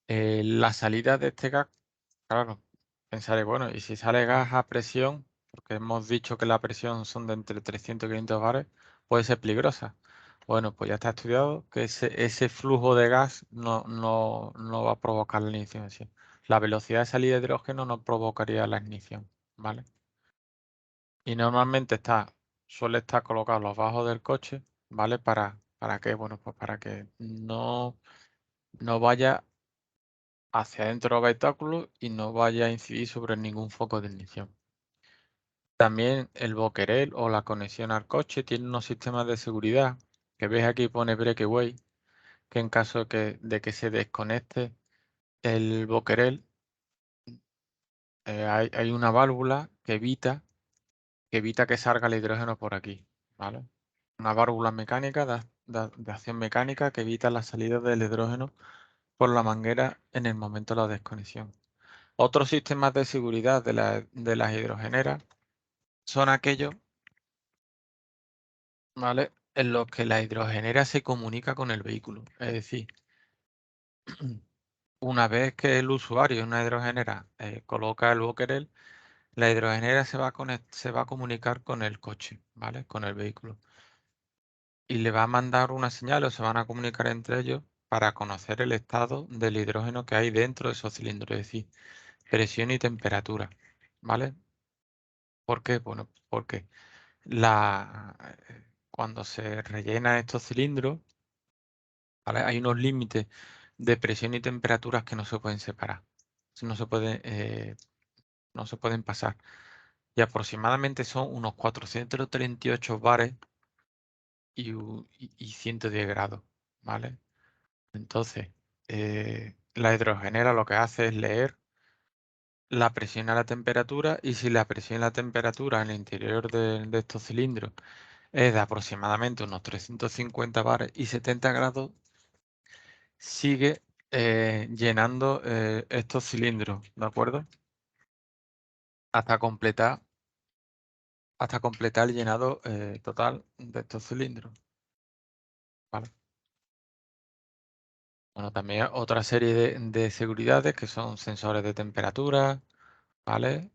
La salida de este gas, claro, pensaré, bueno, y si sale gas a presión, porque hemos dicho que la presión son de entre 300 y 500 bares, puede ser peligrosa. Bueno, pues ya está estudiado que ese flujo de gas no va a provocar la ignición. La velocidad de salida de hidrógeno no provocaría la ignición, ¿vale? Y normalmente suele estar colocado a los bajos del coche, ¿vale? ¿Para qué? Bueno, pues para que no vaya hacia adentro del habitáculo y no vaya a incidir sobre ningún foco de ignición. También el boquerel o la conexión al coche tiene unos sistemas de seguridad que ves aquí pone breakaway, que en caso de que se desconecte el boquerel, hay una válvula que evita que salga el hidrógeno por aquí, ¿vale? Una válvula mecánica de acción mecánica que evita la salida del hidrógeno por la manguera en el momento de la desconexión. Otros sistemas de seguridad de las hidrogeneras son aquellos, ¿vale?, en los que la hidrogenera se comunica con el vehículo. Es decir, una vez que el usuario en una hidrogenera coloca el boquerel, la hidrogenera se va a comunicar con el coche, ¿vale?, con el vehículo. Y le va a mandar una señal o se van a comunicar entre ellos para conocer el estado del hidrógeno que hay dentro de esos cilindros, es decir, presión y temperatura, ¿vale? ¿Por qué? Bueno, porque cuando se rellenan estos cilindros, ¿vale?, hay unos límites de presión y temperaturas que no se pueden separar, no se pueden pasar. Y aproximadamente son unos 438 bares y 110 grados, ¿vale? Entonces, la hidrogenera lo que hace es leer la presión a la temperatura y si la presión y la temperatura en el interior de estos cilindros es de aproximadamente unos 350 bares y 70 grados, sigue llenando estos cilindros, ¿de acuerdo? Hasta completar el llenado total de estos cilindros, ¿vale? Bueno, también otra serie de seguridades que son sensores de temperatura, ¿vale?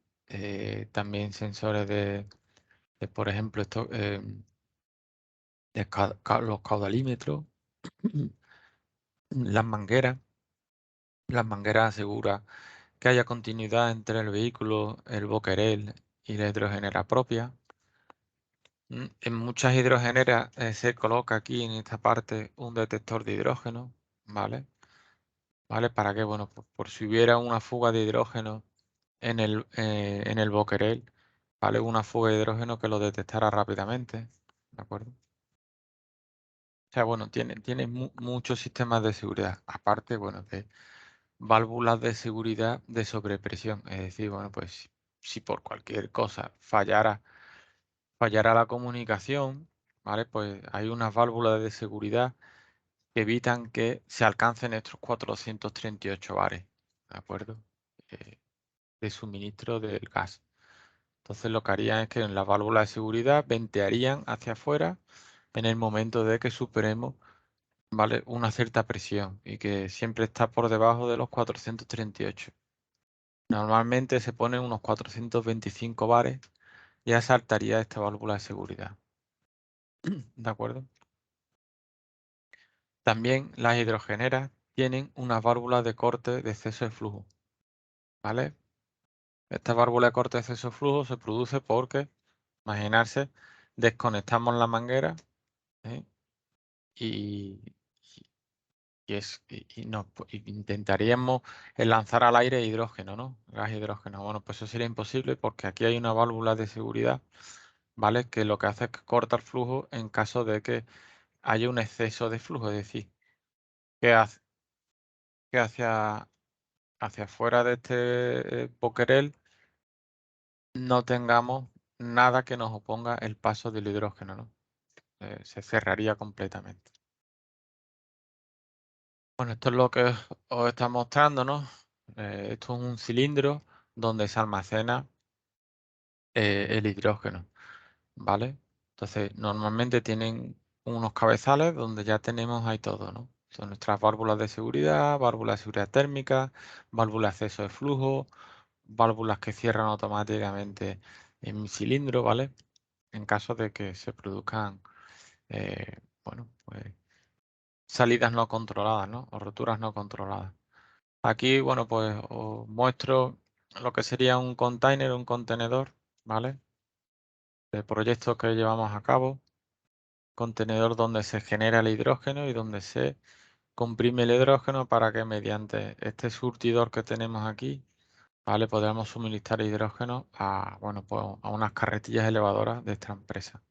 También sensores por ejemplo, los caudalímetros, las mangueras. Las mangueras aseguran que haya continuidad entre el vehículo, el boquerel y la hidrogenera propia. En muchas hidrogeneras se coloca aquí en esta parte un detector de hidrógeno, ¿vale? ¿Vale? ¿Para qué? Bueno, pues por si hubiera una fuga de hidrógeno en el Becquerel, ¿vale? Una fuga de hidrógeno que lo detectara rápidamente, ¿de acuerdo? O sea, bueno, tiene muchos sistemas de seguridad, aparte, bueno, de válvulas de seguridad de sobrepresión. Es decir, bueno, pues si por cualquier cosa fallara la comunicación, ¿vale? Pues hay unas válvulas de seguridad que evitan que se alcancen estos 438 bares, ¿de acuerdo? De suministro del gas. Entonces lo que harían es que en las válvulas de seguridad ventearían hacia afuera en el momento de que superemos, ¿vale? Una cierta presión y que siempre está por debajo de los 438. Normalmente se ponen unos 425 bares y ya saltaría esta válvula de seguridad. ¿De acuerdo? También las hidrogeneras tienen una válvula de corte de exceso de flujo. ¿Vale? Esta válvula de corte de exceso de flujo se produce porque, imaginarse, desconectamos la manguera, ¿eh? y, intentaríamos lanzar al aire hidrógeno, ¿no? Gas hidrógeno. Bueno, pues eso sería imposible porque aquí hay una válvula de seguridad, ¿vale? Que lo que hace es que corta el flujo en caso de que haya un exceso de flujo, es decir, que hace que hacia afuera de este Becquerel no tengamos nada que nos oponga el paso del hidrógeno, ¿no? Se cerraría completamente. Bueno, esto es lo que os está mostrando, ¿no? Esto es un cilindro donde se almacena el hidrógeno, ¿vale? Entonces, normalmente tienen unos cabezales donde ya tenemos ahí todo, ¿no? Son nuestras válvulas de seguridad, válvulas de seguridad térmica, válvulas de acceso de flujo, válvulas que cierran automáticamente en mi cilindro, ¿vale? En caso de que se produzcan, bueno, pues salidas no controladas, ¿no? O roturas no controladas. Aquí, bueno, pues os muestro lo que sería un container, un contenedor, ¿vale? El proyecto que llevamos a cabo. Contenedor donde se genera el hidrógeno y donde se comprime el hidrógeno para que mediante este surtidor que tenemos aquí, ¿vale? Podamos suministrar hidrógeno a, bueno, pues a unas carretillas elevadoras de esta empresa.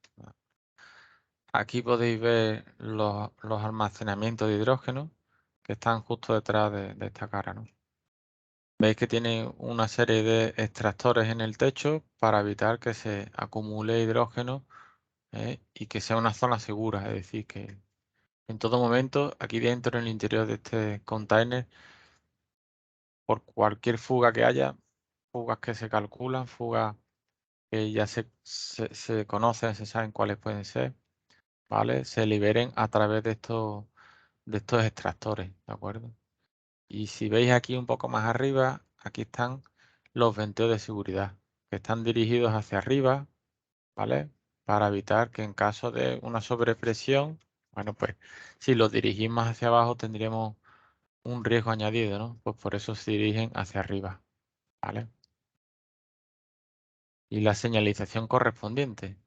Aquí podéis ver los almacenamientos de hidrógeno que están justo detrás de esta cara, ¿no? Veis que tiene una serie de extractores en el techo para evitar que se acumule hidrógeno, y que sea una zona segura, es decir, que en todo momento aquí dentro en el interior de este container, por cualquier fuga que haya, fugas que se calculan, fugas que ya se conocen, se saben cuáles pueden ser, ¿vale? Se liberen a través de estos extractores, ¿de acuerdo? Y si veis aquí un poco más arriba, aquí están los venteos de seguridad, que están dirigidos hacia arriba, ¿vale? Para evitar que en caso de una sobrepresión, bueno, pues si los dirigimos hacia abajo tendríamos un riesgo añadido, ¿no? Pues por eso se dirigen hacia arriba, ¿vale? Y la señalización correspondiente.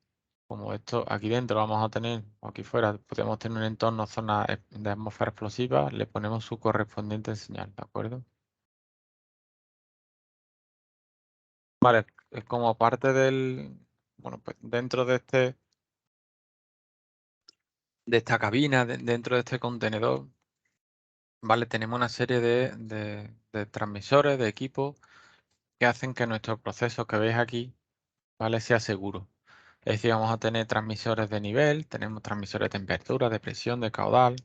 Como esto aquí dentro vamos a tener, o aquí fuera, podemos tener un entorno, zona de atmósfera explosiva, le ponemos su correspondiente señal, ¿de acuerdo? Vale, como parte del, bueno, pues dentro de esta cabina, dentro de este contenedor, vale, tenemos una serie de transmisores, de equipos que hacen que nuestro proceso que veis aquí, vale, sea seguro. Es decir, vamos a tener transmisores de nivel, tenemos transmisores de temperatura, de presión, de caudal.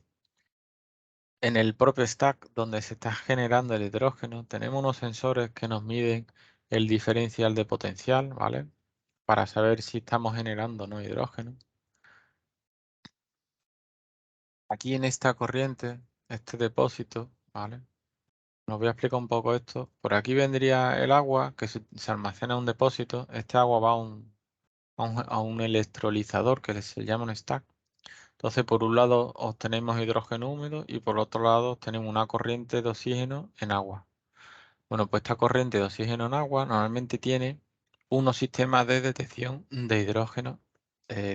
En el propio stack donde se está generando el hidrógeno, tenemos unos sensores que nos miden el diferencial de potencial, ¿vale? Para saber si estamos generando o no hidrógeno. Aquí en esta corriente, este depósito, ¿vale? Os voy a explicar un poco esto. Por aquí vendría el agua que se almacena en un depósito. Este agua va a un electrolizador que se llama un stack. Entonces, por un lado obtenemos hidrógeno húmedo y por otro lado tenemos una corriente de oxígeno en agua. Bueno, pues esta corriente de oxígeno en agua normalmente tiene unos sistemas de detección de hidrógeno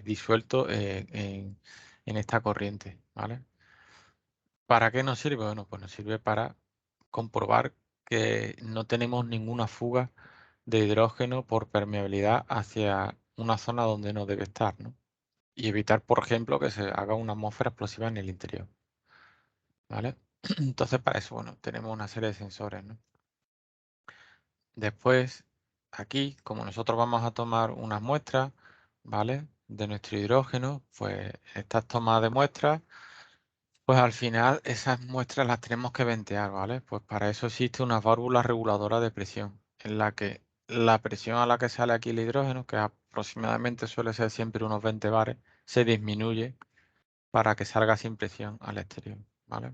disuelto en esta corriente, ¿vale? ¿Para qué nos sirve? Bueno, pues nos sirve para comprobar que no tenemos ninguna fuga de hidrógeno por permeabilidad hacia una zona donde no debe estar, ¿no? Y evitar, por ejemplo, que se haga una atmósfera explosiva en el interior, ¿vale? Entonces, para eso, bueno, tenemos una serie de sensores, ¿no? Después, aquí, como nosotros vamos a tomar unas muestras, ¿vale? De nuestro hidrógeno, pues estas tomas de muestras, pues al final esas muestras las tenemos que ventear, ¿vale? Pues para eso existe una válvula reguladora de presión, en la que la presión a la que sale aquí el hidrógeno, que aproximadamente suele ser siempre unos 20 bares, se disminuye para que salga sin presión al exterior, ¿vale?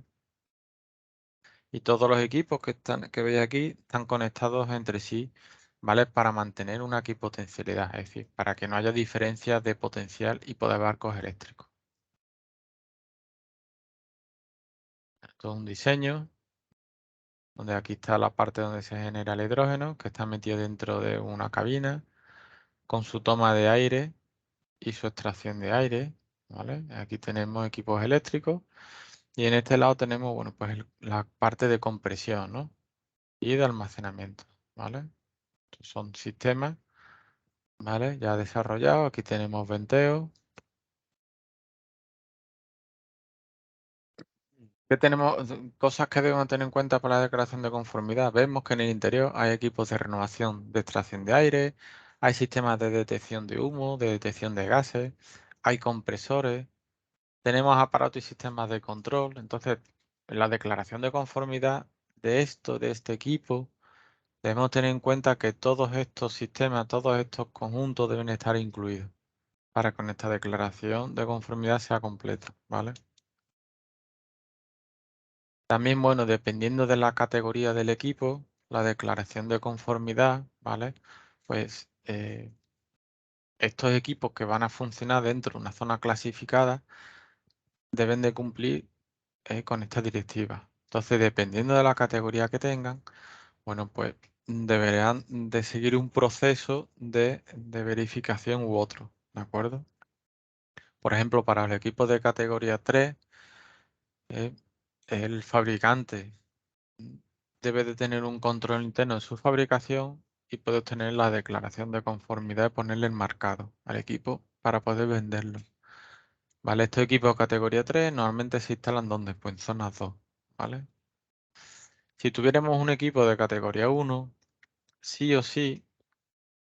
Y todos los equipos que veis aquí están conectados entre sí, ¿vale? Para mantener una equipotencialidad, es decir, para que no haya diferencias de potencial y poder barcos eléctricos. Todo un diseño, donde aquí está la parte donde se genera el hidrógeno, que está metido dentro de una cabina, con su toma de aire y su extracción de aire, ¿vale? Aquí tenemos equipos eléctricos y en este lado tenemos, bueno, pues la parte de compresión, ¿no? Y de almacenamiento, ¿vale? Estos son sistemas, ¿vale? Ya desarrollados. Aquí tenemos venteo. ¿Qué tenemos? Cosas que debemos tener en cuenta para la declaración de conformidad. Vemos que en el interior hay equipos de renovación de extracción de aire, hay sistemas de detección de humo, de detección de gases, hay compresores, tenemos aparatos y sistemas de control. Entonces, en la declaración de conformidad de este equipo, debemos tener en cuenta que todos estos sistemas, todos estos conjuntos deben estar incluidos para que esta declaración de conformidad sea completa, ¿vale? También, bueno, dependiendo de la categoría del equipo, la declaración de conformidad, ¿vale? Pues estos equipos que van a funcionar dentro de una zona clasificada deben de cumplir con esta directiva. Entonces, dependiendo de la categoría que tengan, bueno, pues deberán de seguir un proceso de verificación u otro, ¿de acuerdo? Por ejemplo, para los equipos de categoría 3, el fabricante debe de tener un control interno de su fabricación y puede obtener la declaración de conformidad y ponerle el marcado al equipo para poder venderlo. ¿Vale? Estos equipos de categoría 3 normalmente se instalan ¿dónde? Pues en zonas 2, ¿vale? Si tuviéramos un equipo de categoría 1, sí o sí,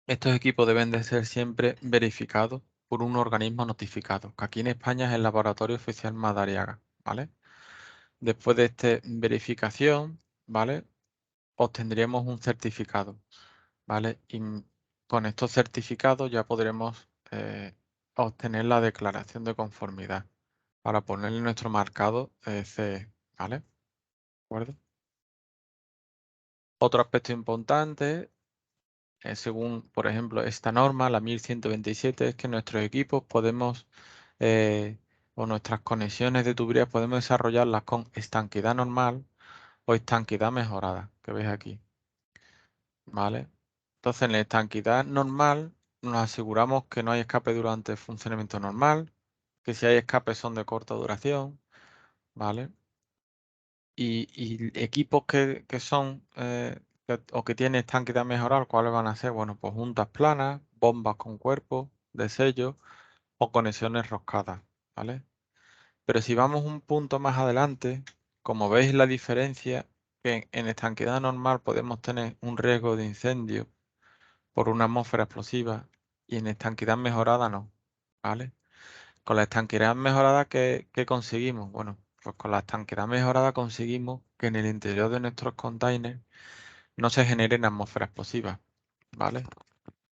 estos equipos deben de ser siempre verificados por un organismo notificado, que aquí en España es el Laboratorio Oficial Madariaga, ¿vale? Después de esta verificación, ¿vale? Obtendríamos un certificado, ¿vale? Y con estos certificados ya podremos obtener la declaración de conformidad para ponerle nuestro marcado CE, ¿vale? ¿De acuerdo? Otro aspecto importante, según, por ejemplo, esta norma, la 1127, es que nuestros equipos podemos, o nuestras conexiones de tuberías podemos desarrollarlas con estanquidad normal o estanquidad mejorada, que veis aquí, ¿vale? Entonces, en la estanquidad normal nos aseguramos que no hay escape durante el funcionamiento normal, que si hay escapes son de corta duración, ¿vale? Y equipos que son o que tienen estanquidad mejorada, ¿cuáles van a ser? Bueno, pues juntas planas, bombas con cuerpo de sello o conexiones roscadas, ¿vale? Pero si vamos un punto más adelante, como veis la diferencia, que en estanquidad normal podemos tener un riesgo de incendio por una atmósfera explosiva y en estanquidad mejorada no, ¿vale? Con la estanquidad mejorada, ¿qué conseguimos? Bueno, pues con la estanquidad mejorada conseguimos que en el interior de nuestros containers no se generen atmósferas explosivas, ¿vale?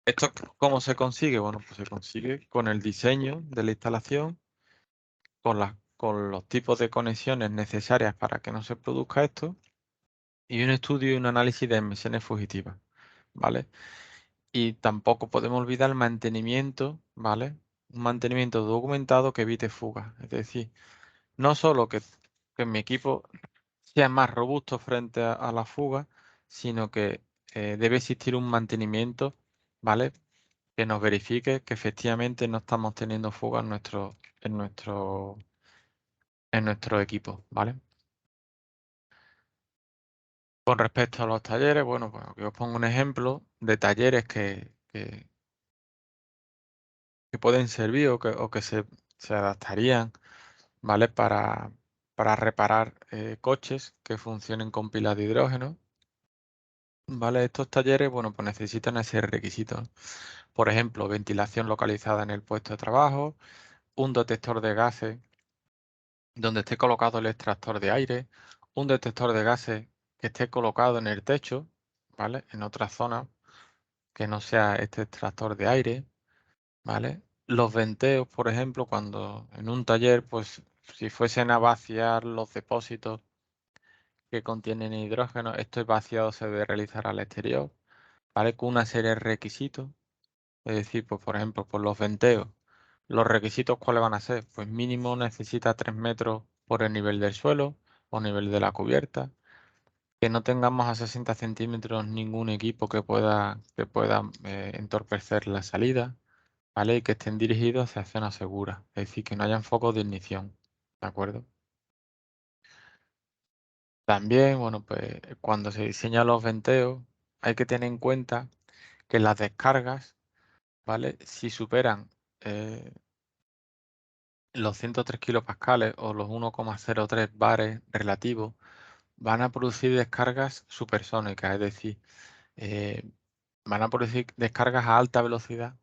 ¿Esto cómo se consigue? Bueno, pues se consigue con el diseño de la instalación, con los tipos de conexiones necesarias para que no se produzca esto y un estudio y un análisis de emisiones fugitivas, ¿vale? Y tampoco podemos olvidar el mantenimiento, ¿vale? Un mantenimiento documentado que evite fugas. Es decir, no solo que mi equipo sea más robusto frente a la fuga, sino que debe existir un mantenimiento, ¿vale? que nos verifique que efectivamente no estamos teniendo fuga en nuestro equipo, ¿vale? Con respecto a los talleres, bueno, pues aquí os pongo un ejemplo de talleres que pueden servir o que se adaptarían, ¿vale? Para reparar coches que funcionen con pilas de hidrógeno, ¿vale? Estos talleres, bueno, pues necesitan ese requisito. Por ejemplo, ventilación localizada en el puesto de trabajo, un detector de gases donde esté colocado el extractor de aire, un detector de gases que esté colocado en el techo, ¿vale? En otra zona que no sea este extractor de aire, ¿vale? Los venteos, por ejemplo, cuando en un taller, pues si fuesen a vaciar los depósitos que contienen hidrógeno, este vaciado se debe realizar al exterior, ¿vale? Con una serie de requisitos. Es decir, pues por ejemplo, por los venteos, los requisitos ¿cuáles van a ser? Pues mínimo necesita 3 metros por el nivel del suelo o nivel de la cubierta, que no tengamos a 60 centímetros ningún equipo que pueda entorpecer la salida, ¿vale? Y que estén dirigidos hacia zonas seguras, es decir, que no hayan focos de ignición, ¿de acuerdo? También, bueno, pues cuando se diseñan los venteos hay que tener en cuenta que las descargas, ¿vale? Si superan los 103 kilopascales o los 1,03 bares relativos, van a producir descargas supersónicas, es decir, eh, van a producir descargas a alta velocidad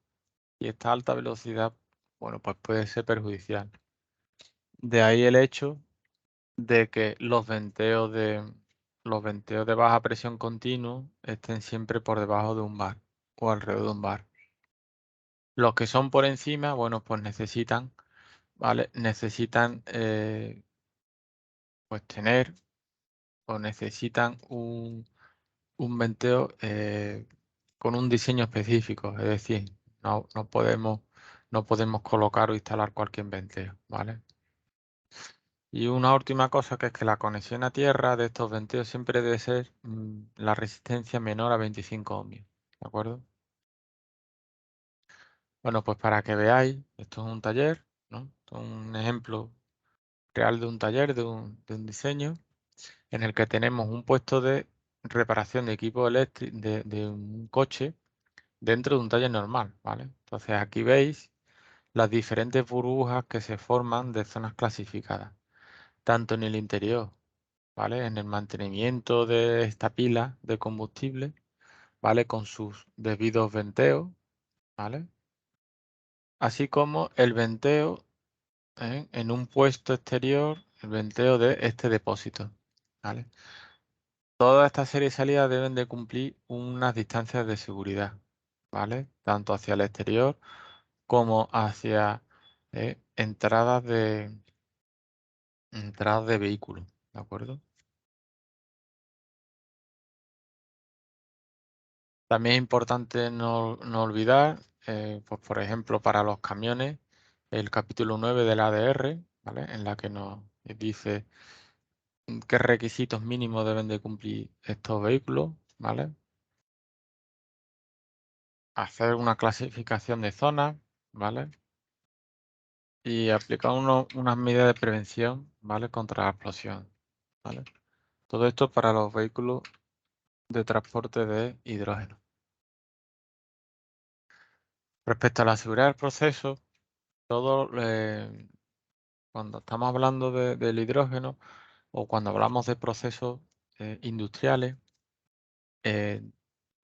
y esta alta velocidad, bueno, pues puede ser perjudicial. De ahí el hecho de que los venteos de baja presión continua estén siempre por debajo de un bar o alrededor de un bar. Los que son por encima, bueno, pues necesitan, ¿vale? Necesitan pues tener o necesitan un venteo con un diseño específico, es decir, no podemos colocar o instalar cualquier venteo, ¿vale? Y una última cosa que es que la conexión a tierra de estos venteos siempre debe ser la resistencia menor a 25 ohmios, ¿de acuerdo? Bueno, pues para que veáis, esto es un taller, ¿no? Esto es un ejemplo real de un taller, de un diseño, en el que tenemos un puesto de reparación de equipo eléctrico de un coche dentro de un taller normal, ¿vale? Entonces aquí veis las diferentes burbujas que se forman de zonas clasificadas, tanto en el interior, ¿vale? En el mantenimiento de esta pila de combustible, ¿vale? Con sus debidos venteos, ¿vale? Así como el venteo en un puesto exterior, el venteo de este depósito, ¿vale? Toda esta serie de salidas deben de cumplir unas distancias de seguridad, ¿vale? Tanto hacia el exterior como hacia entradas de vehículos, ¿de acuerdo? También es importante no olvidar, pues por ejemplo, para los camiones, el capítulo 9 del ADR, ¿vale? En la que nos dice qué requisitos mínimos deben de cumplir estos vehículos, ¿vale? Hacer una clasificación de zonas, ¿vale? Y aplicar unas medidas de prevención, ¿vale? Contra la explosión, ¿vale? Todo esto para los vehículos de transporte de hidrógeno. Respecto a la seguridad del proceso, cuando estamos hablando del hidrógeno o cuando hablamos de procesos industriales,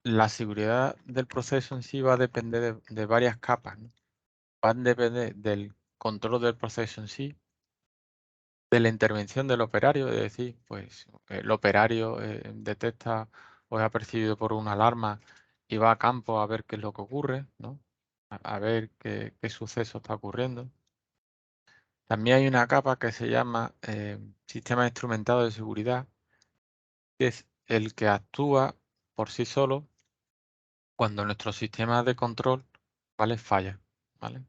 la seguridad del proceso en sí va a depender de varias capas, ¿no? Va a depender del control del proceso en sí, de la intervención del operario, es decir, pues el operario detecta o es apercibido por una alarma y va a campo a ver qué es lo que ocurre, ¿no? A ver qué suceso está ocurriendo. También hay una capa que se llama sistema instrumentado de seguridad, que es el que actúa por sí solo cuando nuestro sistema de control, ¿vale? Falla, ¿vale?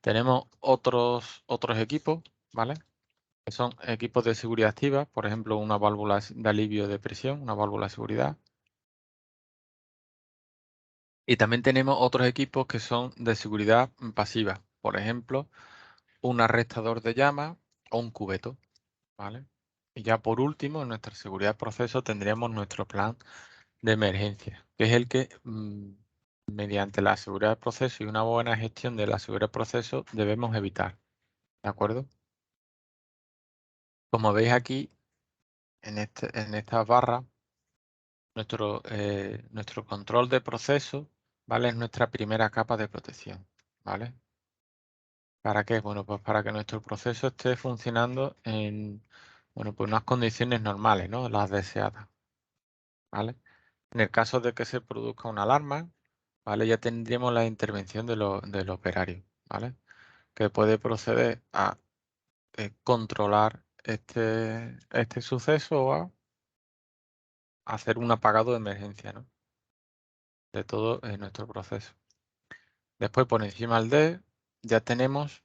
Tenemos otros equipos, ¿vale? Que son equipos de seguridad activa, por ejemplo, una válvula de alivio de presión, una válvula de seguridad. Y también tenemos otros equipos que son de seguridad pasiva. Por ejemplo, un arrestador de llamas o un cubeto, ¿vale? Y ya por último, en nuestra seguridad de proceso tendríamos nuestro plan de emergencia, que es el que mediante la seguridad de proceso y una buena gestión de la seguridad de proceso debemos evitar. ¿De acuerdo? Como veis aquí, en esta barra, nuestro control de proceso, ¿vale? Es nuestra primera capa de protección, ¿vale? ¿Para qué? Bueno, pues para que nuestro proceso esté funcionando en, bueno, pues unas condiciones normales, ¿no? Las deseadas, ¿vale? En el caso de que se produzca una alarma, ¿vale? Ya tendríamos la intervención del operario, ¿vale? Que puede proceder a controlar este suceso o a hacer un apagado de emergencia, ¿no? De todo nuestro proceso. Después, por encima del D, ya tenemos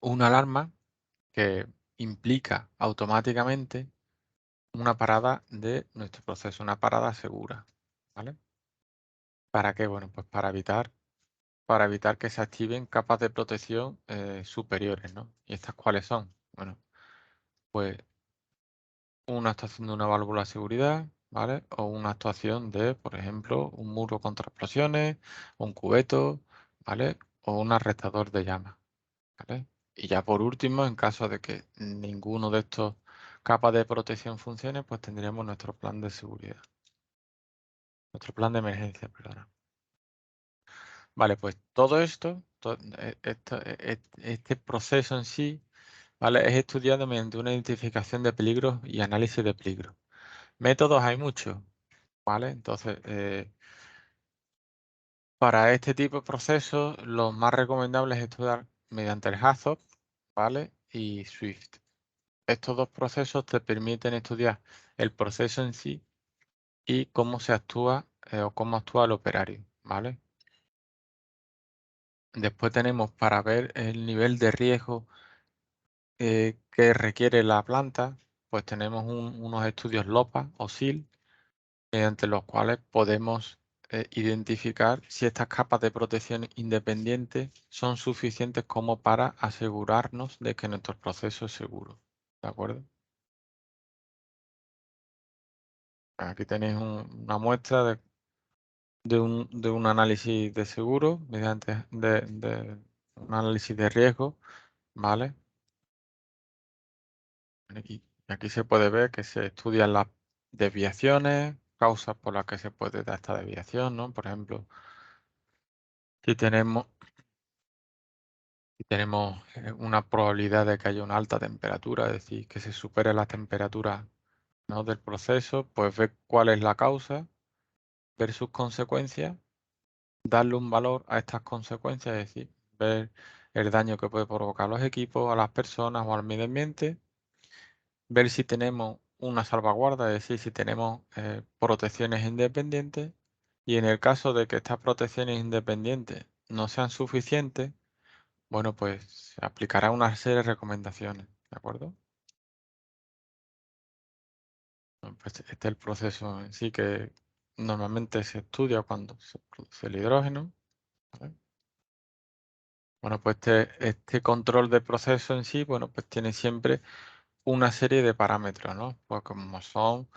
una alarma que implica automáticamente una parada de nuestro proceso, una parada segura, ¿vale? ¿Para qué? Bueno, pues para evitar que se activen capas de protección superiores, ¿no? ¿Y estas cuáles son? Bueno, pues una actuación de una válvula de seguridad, ¿vale? O una actuación de, por ejemplo, un muro contra explosiones, un cubeto, ¿vale? O un arrestador de llamas, ¿vale? Y ya por último, en caso de que ninguno de estos capas de protección funcione, pues tendríamos nuestro plan de seguridad. Nuestro plan de emergencia, perdón. Vale, pues todo esto, este proceso en sí, ¿vale? Es estudiado mediante una identificación de peligros y análisis de peligros. Métodos hay muchos, ¿vale? Entonces, para este tipo de procesos, los más recomendables es estudiar mediante el HAZOP, ¿vale? Y SWIFT. Estos dos procesos te permiten estudiar el proceso en sí y cómo se actúa o cómo actúa el operario, ¿vale? Después tenemos para ver el nivel de riesgo que requiere la planta, pues tenemos unos estudios LOPA o SIL, mediante los cuales podemos identificar si estas capas de protección independiente son suficientes como para asegurarnos de que nuestro proceso es seguro. ¿De acuerdo? Aquí tenéis una muestra de un análisis de seguro mediante un análisis de riesgo, ¿vale? Y aquí se puede ver que se estudian las desviaciones, causas por las que se puede dar esta desviación, ¿no? Por ejemplo, si tenemos una probabilidad de que haya una alta temperatura, es decir, que se supere la temperatura, ¿no? del proceso, pues ver cuál es la causa, ver sus consecuencias, darle un valor a estas consecuencias, es decir, ver el daño que puede provocar a los equipos, a las personas o al medio ambiente, ver si tenemos una salvaguarda, es decir, si tenemos protecciones independientes, y en el caso de que estas protecciones independientes no sean suficientes, bueno, pues se aplicará una serie de recomendaciones, ¿de acuerdo? Bueno, pues este es el proceso en sí que normalmente se estudia cuando se produce el hidrógeno, ¿vale? Bueno, pues este control de proceso en sí, bueno, pues tiene siempre una serie de parámetros, ¿no? Pues como son,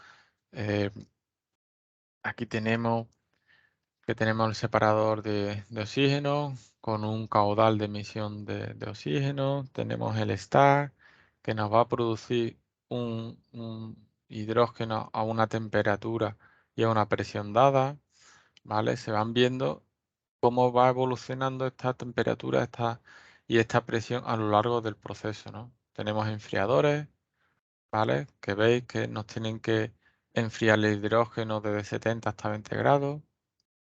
eh, aquí tenemos que tenemos el separador de oxígeno con un caudal de emisión de oxígeno, tenemos el STAR que nos va a producir un hidrógeno a una temperatura y a una presión dada, ¿vale? Se van viendo cómo va evolucionando esta temperatura y esta presión a lo largo del proceso, ¿no? Tenemos enfriadores, ¿vale? Que veis que nos tienen que enfriar el hidrógeno desde 70 hasta 20 grados,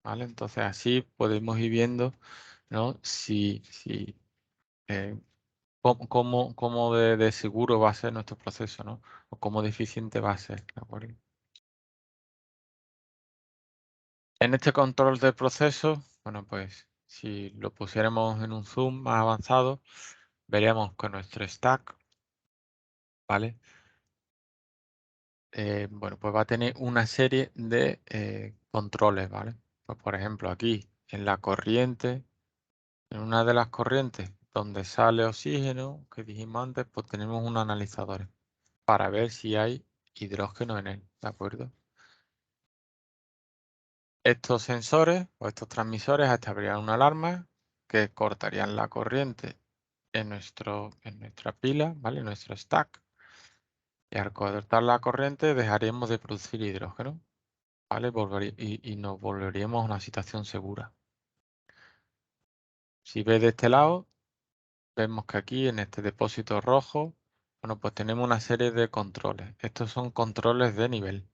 ¿vale? Entonces así podemos ir viendo, ¿no? Eh, cómo de seguro va a ser nuestro proceso, ¿no? O cómo deficiente va a ser, ¿de acuerdo? En este control del proceso, bueno, pues si lo pusiéramos en un zoom más avanzado, veríamos que nuestro stack, ¿vale? bueno, pues va a tener una serie de controles, ¿vale? Pues por ejemplo, aquí en la corriente, en una de las corrientes donde sale oxígeno, que dijimos antes, pues tenemos unos analizadores para ver si hay hidrógeno en él, ¿de acuerdo? Estos sensores o estos transmisores estarían una alarma que cortarían la corriente en nuestra pila, ¿vale? En nuestro stack. Y al cortar la corriente dejaríamos de producir hidrógeno, ¿vale? Y nos volveríamos a una situación segura. Si ves de este lado, vemos que aquí en este depósito rojo, bueno, pues tenemos una serie de controles. Estos son controles de nivel,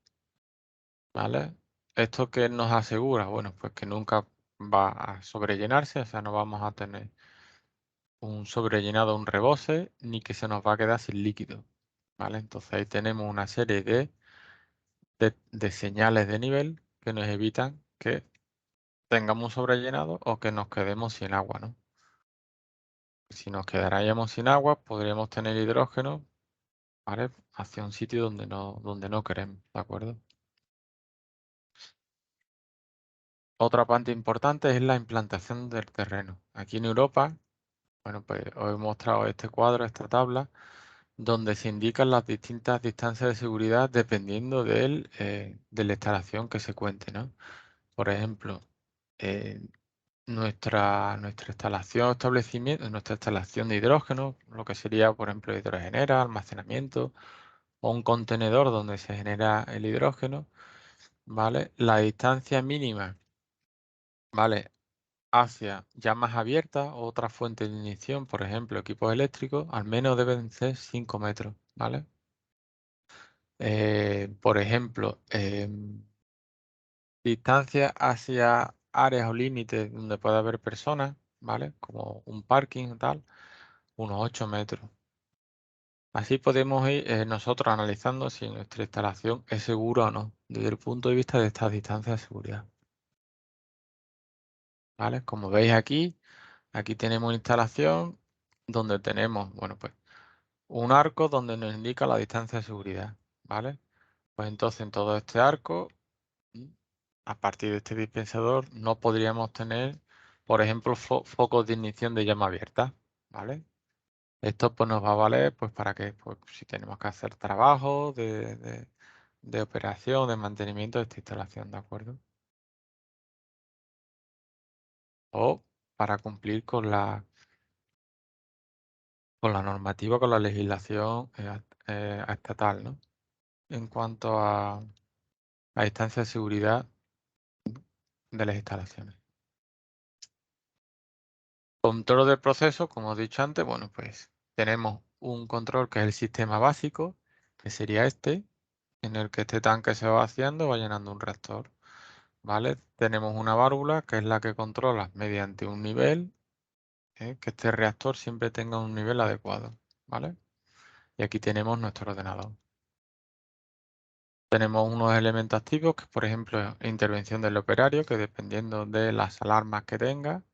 ¿vale? ¿Esto qué nos asegura? Bueno, pues que nunca va a sobrellenarse, o sea, no vamos a tener un sobrellenado, un rebose, ni que se nos va a quedar sin líquido, ¿vale? Entonces ahí tenemos una serie de señales de nivel que nos evitan que tengamos sobrellenado o que nos quedemos sin agua, ¿no? Si nos quedaríamos sin agua, podríamos tener hidrógeno, ¿vale? Hacia un sitio donde no queremos, ¿de acuerdo? Otra parte importante es la implantación del terreno. Aquí en Europa, bueno, pues os he mostrado este cuadro, esta tabla, donde se indican las distintas distancias de seguridad dependiendo de la instalación que se cuente, ¿no? Por ejemplo, nuestra instalación, establecimiento, nuestra instalación de hidrógeno, lo que sería, por ejemplo, hidrogenera, almacenamiento o un contenedor donde se genera el hidrógeno, ¿vale? La distancia mínima, ¿vale? Hacia llamas abiertas o otra fuente de ignición, por ejemplo, equipos eléctricos, al menos deben ser 5 metros, ¿vale? Por ejemplo, distancia hacia áreas o límites donde pueda haber personas, ¿vale? Como un parking o tal, unos 8 metros. Así podemos ir nosotros analizando si nuestra instalación es segura o no, desde el punto de vista de estas distancias de seguridad. ¿Vale? Como veis aquí tenemos una instalación donde tenemos, bueno, pues un arco donde nos indica la distancia de seguridad, ¿vale? Pues entonces en todo este arco, a partir de este dispensador, no podríamos tener, por ejemplo, focos de ignición de llama abierta, ¿vale? Esto pues nos va a valer pues para que pues, si tenemos que hacer trabajo de operación, de mantenimiento de esta instalación, ¿de acuerdo? O para cumplir con la normativa, con la legislación estatal, ¿no? En cuanto a distancia de seguridad de las instalaciones. Control del proceso, como he dicho antes, bueno, pues tenemos un control que es el sistema básico, que sería este, en el que este tanque se va vaciando, va llenando un reactor, ¿vale? Tenemos una válvula que es la que controla mediante un nivel, que este reactor siempre tenga un nivel adecuado, ¿vale? Y aquí tenemos nuestro ordenador. Tenemos unos elementos activos, que por ejemplo, intervención del operario, que dependiendo de las alarmas que tenga,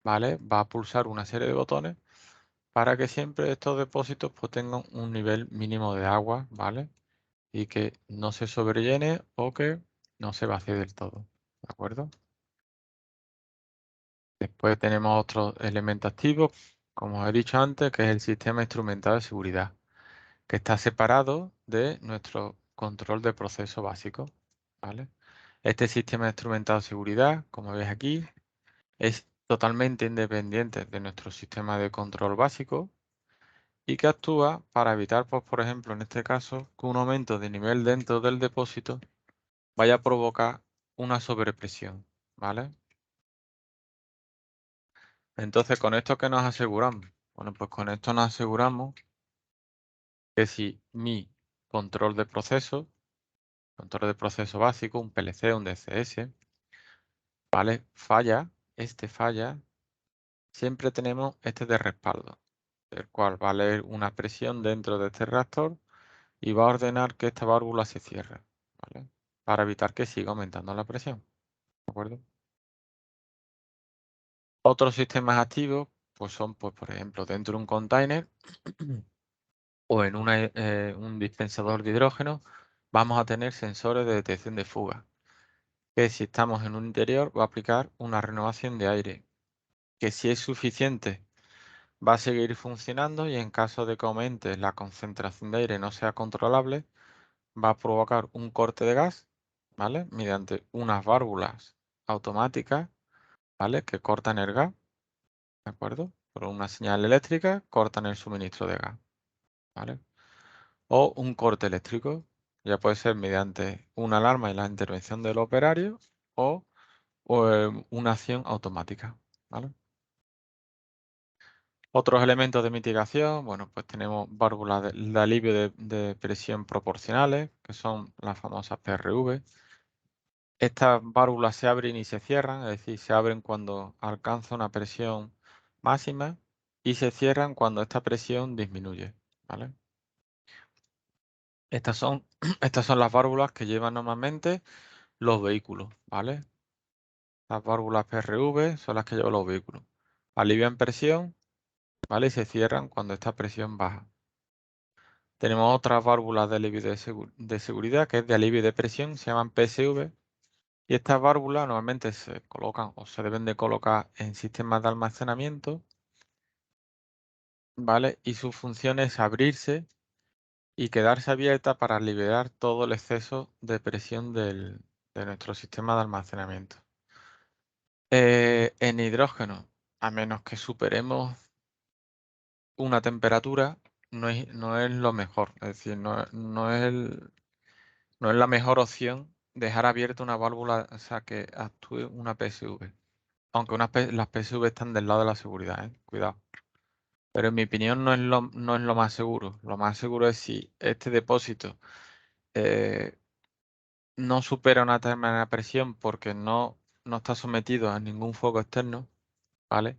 ¿vale? Va a pulsar una serie de botones para que siempre estos depósitos pues, tengan un nivel mínimo de agua, ¿vale? Y que no se sobrellene o que no se vacíe del todo, ¿de acuerdo? Después tenemos otros elementos activos, como os he dicho antes, que es el sistema instrumental de seguridad, que está separado de nuestro control de proceso básico, ¿vale? Este sistema instrumental de seguridad, como veis aquí, es totalmente independiente de nuestro sistema de control básico y que actúa para evitar, pues, por ejemplo, en este caso, que un aumento de nivel dentro del depósito vaya a provocar una sobrepresión, ¿vale? Entonces, ¿con esto qué nos aseguramos? Bueno, pues con esto nos aseguramos que si mi control de proceso básico, un PLC, un DCS, ¿vale? Falla, siempre tenemos este de respaldo, el cual va a leer una presión dentro de este reactor y va a ordenar que esta válvula se cierre, ¿vale? Para evitar que siga aumentando la presión, ¿de acuerdo? Otros sistemas activos, pues son, pues, por ejemplo, dentro de un container o en un dispensador de hidrógeno, vamos a tener sensores de detección de fuga, que si estamos en un interior va a aplicar una renovación de aire, que si es suficiente va a seguir funcionando y en caso de que aumente la concentración de aire no sea controlable, va a provocar un corte de gas, ¿vale? Mediante unas válvulas automáticas, ¿vale? Que cortan el gas, ¿de acuerdo? Por una señal eléctrica cortan el suministro de gas, ¿vale? O un corte eléctrico, ya puede ser mediante una alarma y la intervención del operario o una acción automática, ¿vale? Otros elementos de mitigación, bueno, pues tenemos válvulas de alivio de presión proporcionales, que son las famosas PRV. Estas válvulas se abren y se cierran, es decir, se abren cuando alcanza una presión máxima y se cierran cuando esta presión disminuye, ¿vale? Estas son, estas son las válvulas que llevan normalmente los vehículos, ¿vale? Las válvulas PRV son las que llevan los vehículos. Alivian presión, ¿vale? Y se cierran cuando esta presión baja. Tenemos otras válvulas de alivio de seguridad, que es de alivio de presión, se llaman PSV. Y estas válvulas normalmente se colocan o se deben de colocar en sistemas de almacenamiento, ¿vale? Y su función es abrirse y quedarse abierta para liberar todo el exceso de presión de nuestro sistema de almacenamiento. En hidrógeno, a menos que superemos una temperatura, no es lo mejor. Es decir, no es la mejor opción dejar abierta una válvula, o sea, que actúe una PSV. Aunque las PSV están del lado de la seguridad, cuidado. Pero en mi opinión no es lo más seguro. Lo más seguro es si este depósito no supera una determinada presión porque no está sometido a ningún fuego externo, ¿vale?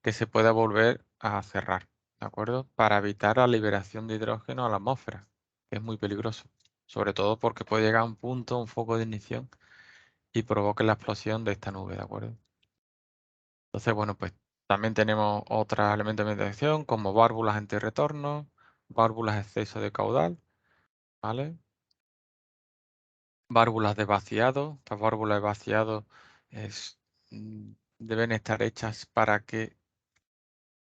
Que se pueda volver a cerrar, ¿de acuerdo? Para evitar la liberación de hidrógeno a la atmósfera, que es muy peligroso. Sobre todo porque puede llegar a un punto, un foco de ignición y provoque la explosión de esta nube, ¿de acuerdo? Entonces, bueno, pues también tenemos otros elementos de detección como válvulas antirretorno, válvulas de exceso de caudal, ¿vale? Válvulas de vaciado. Estas válvulas de vaciado deben estar hechas para que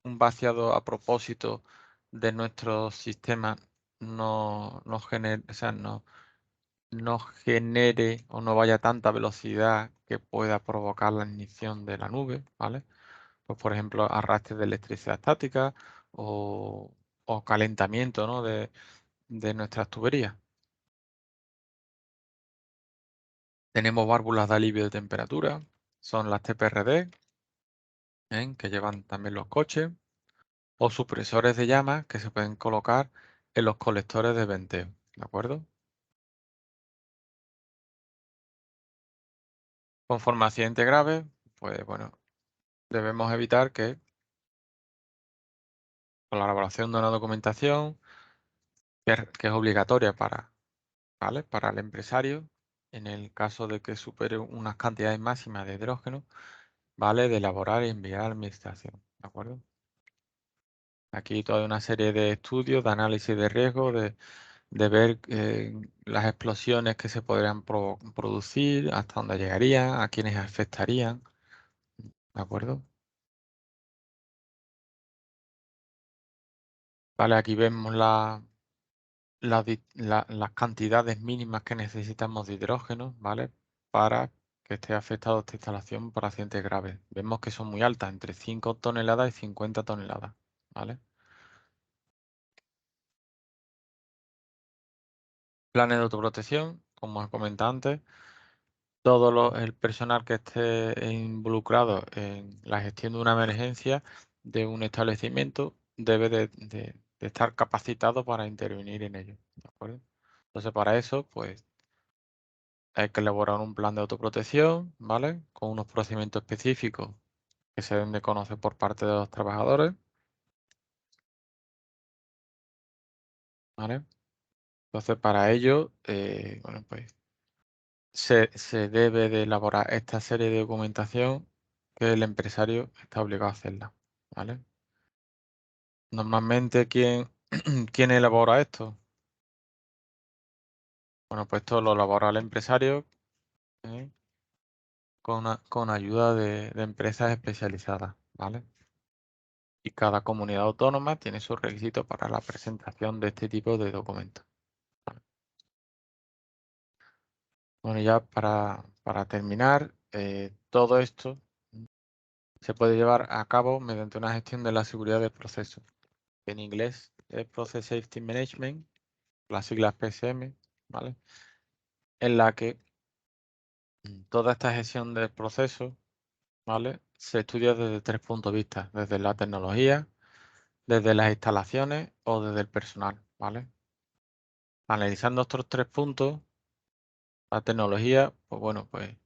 un vaciado a propósito de nuestro sistema no genere, o sea, no genere o no vaya a tanta velocidad que pueda provocar la ignición de la nube, ¿vale? Pues por ejemplo, arrastre de electricidad estática o calentamiento, ¿no? de nuestras tuberías. Tenemos válvulas de alivio de temperatura, son las TPRD, que llevan también los coches, o supresores de llamas que se pueden colocar en los colectores de venteo, ¿de acuerdo? Conforme a accidente grave, pues bueno, debemos evitar que con la elaboración de una documentación que es obligatoria ¿vale? Para el empresario, en el caso de que supere unas cantidades máximas de hidrógeno, ¿vale? De elaborar y enviar a la administración, ¿de acuerdo? Aquí toda una serie de estudios, de análisis de riesgo, de ver las explosiones que se podrían producir, hasta dónde llegarían, a quiénes afectarían, ¿de acuerdo? Vale, aquí vemos las cantidades mínimas que necesitamos de hidrógeno, ¿vale? Para que esté afectado esta instalación por accidentes graves. Vemos que son muy altas, entre 5 toneladas y 50 toneladas, ¿vale? Planes de autoprotección, como os comentado antes, todo el personal que esté involucrado en la gestión de una emergencia de un establecimiento debe de estar capacitado para intervenir en ello, ¿de acuerdo? Entonces, para eso, pues, hay que elaborar un plan de autoprotección, ¿vale? Con unos procedimientos específicos que se deben de conocer por parte de los trabajadores, ¿vale? Entonces, para ello, bueno, pues, se debe de elaborar esta serie de documentación que el empresario está obligado a hacerla, ¿vale? Normalmente, ¿quién elabora esto? Bueno, pues esto lo elabora el empresario con ayuda de empresas especializadas, ¿vale? Y cada comunidad autónoma tiene sus requisitos para la presentación de este tipo de documentos. Bueno, ya para terminar, todo esto se puede llevar a cabo mediante una gestión de la seguridad del proceso. En inglés es Process Safety Management, las siglas PSM, ¿vale? En la que toda esta gestión del proceso, ¿vale? Se estudia desde 3 puntos de vista, desde la tecnología, desde las instalaciones o desde el personal, ¿vale? Analizando estos 3 puntos, la tecnología, pues bueno, pues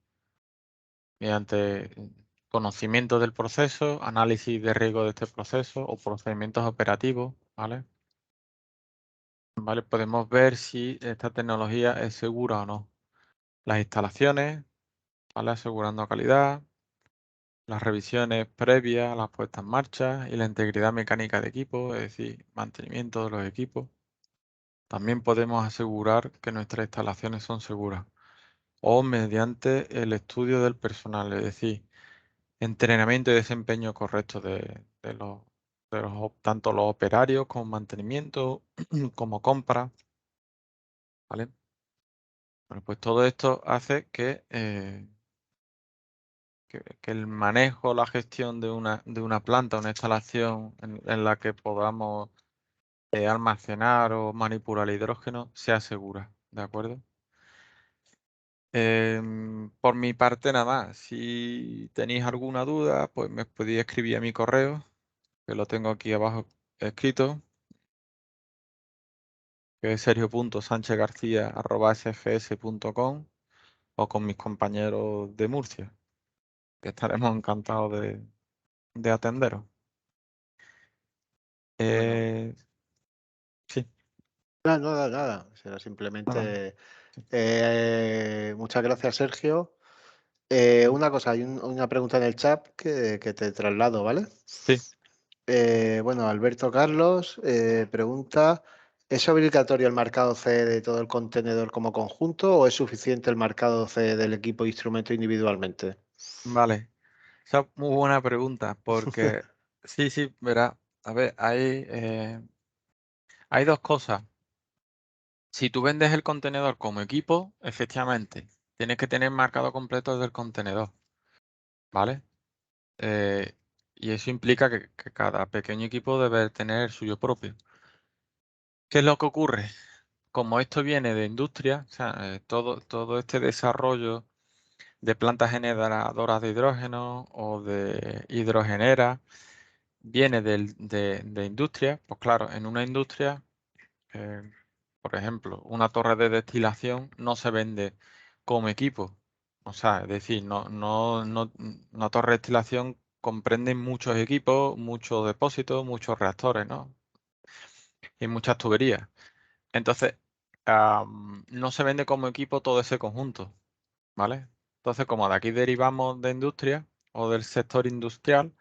mediante conocimiento del proceso, análisis de riesgo de este proceso o procedimientos operativos, ¿vale? ¿Vale? Podemos ver si esta tecnología es segura o no. Las instalaciones, ¿vale? Asegurando calidad, las revisiones previas a la puesta en marcha y la integridad mecánica de equipo, es decir, mantenimiento de los equipos. También podemos asegurar que nuestras instalaciones son seguras o mediante el estudio del personal, es decir, entrenamiento y desempeño correcto de los tanto los operarios como mantenimiento, como compra, ¿vale? Bueno, pues todo esto hace que el manejo, la gestión de una planta, una instalación en la que podamos almacenar o manipular hidrógeno sea segura, ¿de acuerdo? Por mi parte nada más. Si tenéis alguna duda, pues me podéis escribir a mi correo, que lo tengo aquí abajo escrito, que es sergio.sanchezgarcia@sgs.com, o con mis compañeros de Murcia, que estaremos encantados de atenderos. Bueno. Sí. Nada. Será Nada. simplemente Sí. muchas gracias, Sergio. Una cosa, hay una pregunta en el chat que te traslado, ¿vale? Sí. Bueno, Alberto Carlos pregunta, ¿es obligatorio el marcado CE de todo el contenedor como conjunto o es suficiente el marcado CE del equipo e instrumento individualmente? Vale. Esa es muy buena pregunta, porque sí, verá. A ver, hay dos cosas. Si tú vendes el contenedor como equipo, efectivamente, tienes que tener marcado completo del contenedor, ¿vale? Y eso implica que cada pequeño equipo debe tener el suyo propio. ¿Qué es lo que ocurre? Como esto viene de industria, o sea, todo este desarrollo de plantas generadoras de hidrógeno o de hidrogeneras viene de industria, pues claro, en una industria, por ejemplo, una torre de destilación no se vende como equipo. O sea, es decir, una torre de destilación comprende muchos equipos, muchos depósitos, muchos reactores, ¿no? Y muchas tuberías. Entonces, no se vende como equipo todo ese conjunto, ¿vale? Entonces, como de aquí derivamos de industria o del sector industrial,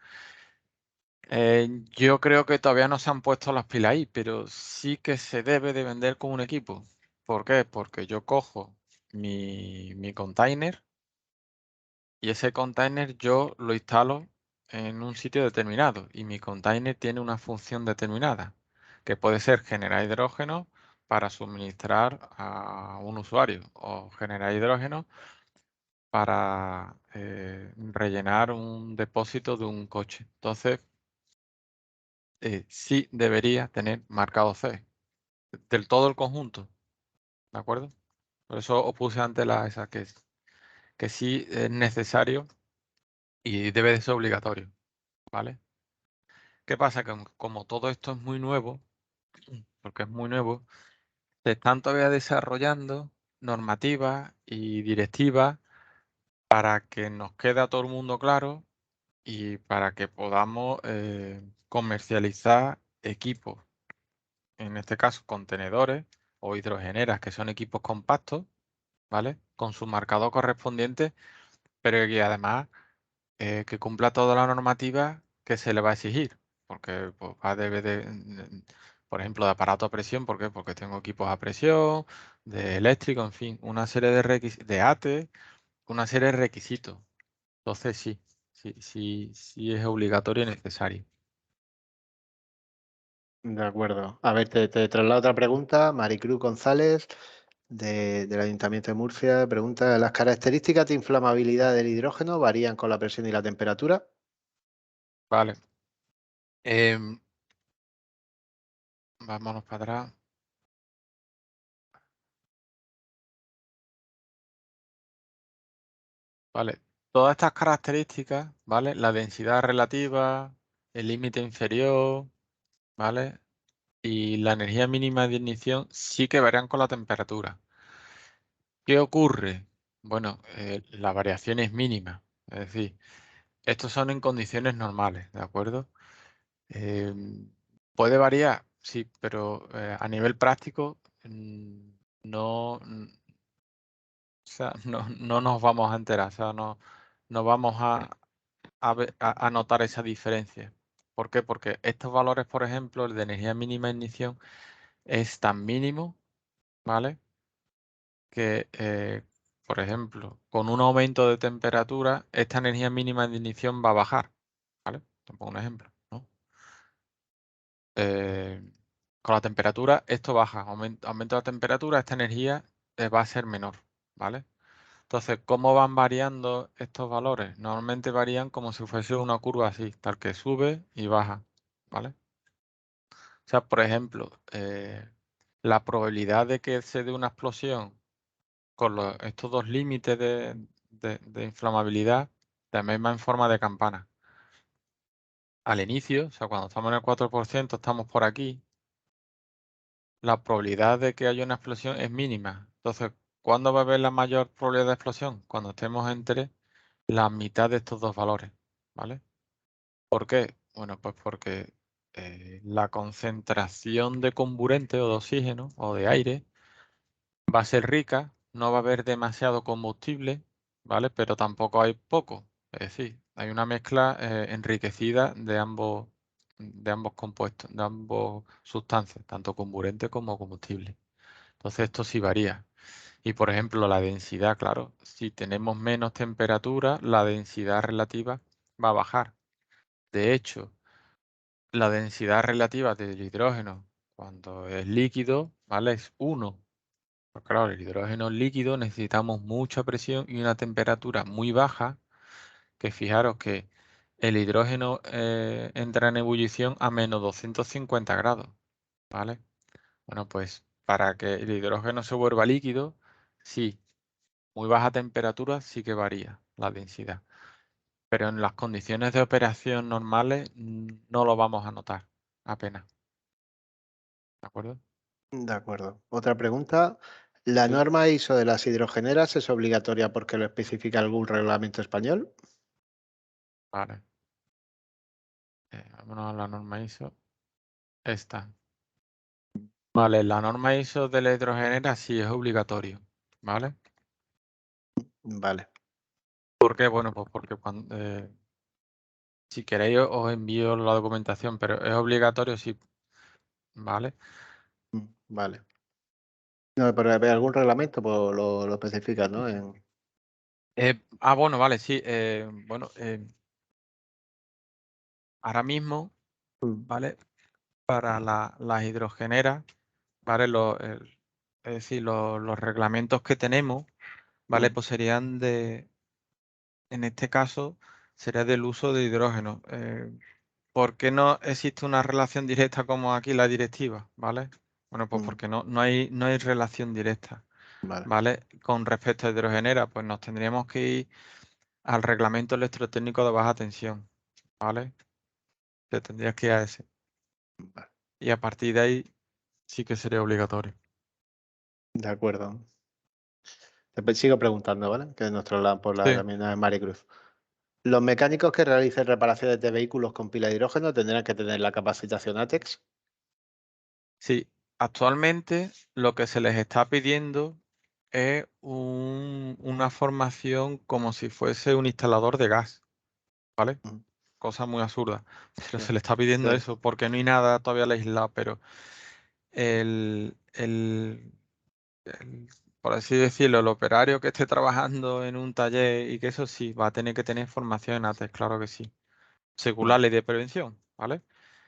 yo creo que todavía no se han puesto las pilas ahí, pero sí que se debe de vender como un equipo. ¿Por qué? Porque yo cojo mi container y ese container yo lo instalo en un sitio determinado y mi container tiene una función determinada, que puede ser generar hidrógeno para suministrar a un usuario o generar hidrógeno para rellenar un depósito de un coche. Entonces, sí debería tener marcado C del todo el conjunto, ¿de acuerdo? Por eso os puse antes esa que sí es necesario y debe de ser obligatorio, ¿vale? ¿Qué pasa? Que como todo esto es muy nuevo, porque es muy nuevo, se están todavía desarrollando normativas y directivas para que nos quede a todo el mundo claro y para que podamos comercializar equipos, en este caso contenedores o hidrogeneras, que son equipos compactos, ¿vale? Con su marcador correspondiente, pero que además que cumpla toda la normativa que se le va a exigir, porque pues, va a debe por ejemplo, de aparato a presión. ¿Por qué? Porque tengo equipos a presión, de eléctrico, en fin, una serie de requisitos, de ATE, una serie de requisitos. Entonces sí es obligatorio y necesario. De acuerdo. A ver, te traslado otra pregunta. Maricruz González, del Ayuntamiento de Murcia, pregunta: ¿las características de inflamabilidad del hidrógeno varían con la presión y la temperatura? Vale. Vámonos para atrás. Vale. Todas estas características, ¿vale? La densidad relativa, el límite inferior, ¿vale? Y la energía mínima de ignición sí que varían con la temperatura. ¿Qué ocurre? Bueno, la variación es mínima. Es decir, estos son en condiciones normales, ¿de acuerdo? Puede variar, sí, pero a nivel práctico no, o sea, no nos vamos a enterar, o sea, no vamos a notar esa diferencia. ¿Por qué? Porque estos valores, por ejemplo, el de energía mínima de ignición es tan mínimo, ¿vale? Que, por ejemplo, con un aumento de temperatura, esta energía mínima de ignición va a bajar, ¿vale? Te pongo un ejemplo, ¿no? Con la temperatura esto baja, aumento la temperatura, esta energía va a ser menor, ¿vale? Entonces, ¿cómo van variando estos valores? Normalmente varían como si fuese una curva así, tal que sube y baja, ¿vale? O sea, por ejemplo, la probabilidad de que se dé una explosión con estos dos límites de inflamabilidad también va en forma de campana. Al inicio, o sea, cuando estamos en el 4%, estamos por aquí, la probabilidad de que haya una explosión es mínima. Entonces, ¿cuándo va a haber la mayor probabilidad de explosión? Cuando estemos entre la mitad de estos dos valores, ¿vale? ¿Por qué? Bueno, pues porque la concentración de comburente o de oxígeno o de aire va a ser rica, no va a haber demasiado combustible, ¿vale? Pero tampoco hay poco. Es decir, hay una mezcla enriquecida de ambos compuestos, de ambos sustancias, tanto comburente como combustible. Entonces esto sí varía. Y por ejemplo, la densidad, claro, si tenemos menos temperatura, la densidad relativa va a bajar. De hecho, la densidad relativa del hidrógeno cuando es líquido, ¿vale? Es 1. Pues claro, el hidrógeno líquido necesitamos mucha presión y una temperatura muy baja, que fijaros que el hidrógeno entra en ebullición a menos 250 grados, ¿vale? Bueno, pues para que el hidrógeno se vuelva líquido, sí, muy baja temperatura sí que varía la densidad. Pero en las condiciones de operación normales no lo vamos a notar apenas. ¿De acuerdo? De acuerdo. Otra pregunta. ¿La Sí. norma ISO de las hidrogeneras es obligatoria porque lo especifica algún reglamento español? Vale. Vámonos a la norma ISO. Esta. Vale, la norma ISO de la hidrogenera sí es obligatorio. ¿Vale? Vale. ¿Por qué? Bueno, pues porque si queréis os envío la documentación, pero es obligatorio sí. ¿Vale? Vale. No, pero hay algún reglamento pues lo especifica, ¿no? Bueno, vale, sí. Bueno, ahora mismo, ¿vale? Para las hidrogeneras, ¿vale? Es decir, los reglamentos que tenemos, ¿vale? Pues serían en este caso, sería del uso de hidrógeno. ¿Por qué no existe una relación directa como aquí la directiva? ¿Vale? Bueno, pues porque no hay relación directa, Vale. ¿vale? Con respecto a hidrogenera, pues nos tendríamos que ir al reglamento electrotécnico de baja tensión, ¿vale? Te tendrías que ir a ese. Vale. Y a partir de ahí sí que sería obligatorio. De acuerdo. Después sigo preguntando, ¿vale? Que nos trasladan por la Sí. también a Maricruz. ¿Los mecánicos que realicen reparaciones de vehículos con pila de hidrógeno tendrán que tener la capacitación ATEX? Sí, actualmente lo que se les está pidiendo es una formación como si fuese un instalador de gas, ¿vale? Cosa muy absurda, pero se le está pidiendo Sí. eso porque no hay nada todavía legislado, pero por así decirlo, el operario que esté trabajando en un taller y que eso sí, va a tener que tener formación en ATES, claro que sí, según la ley de prevención, ¿vale?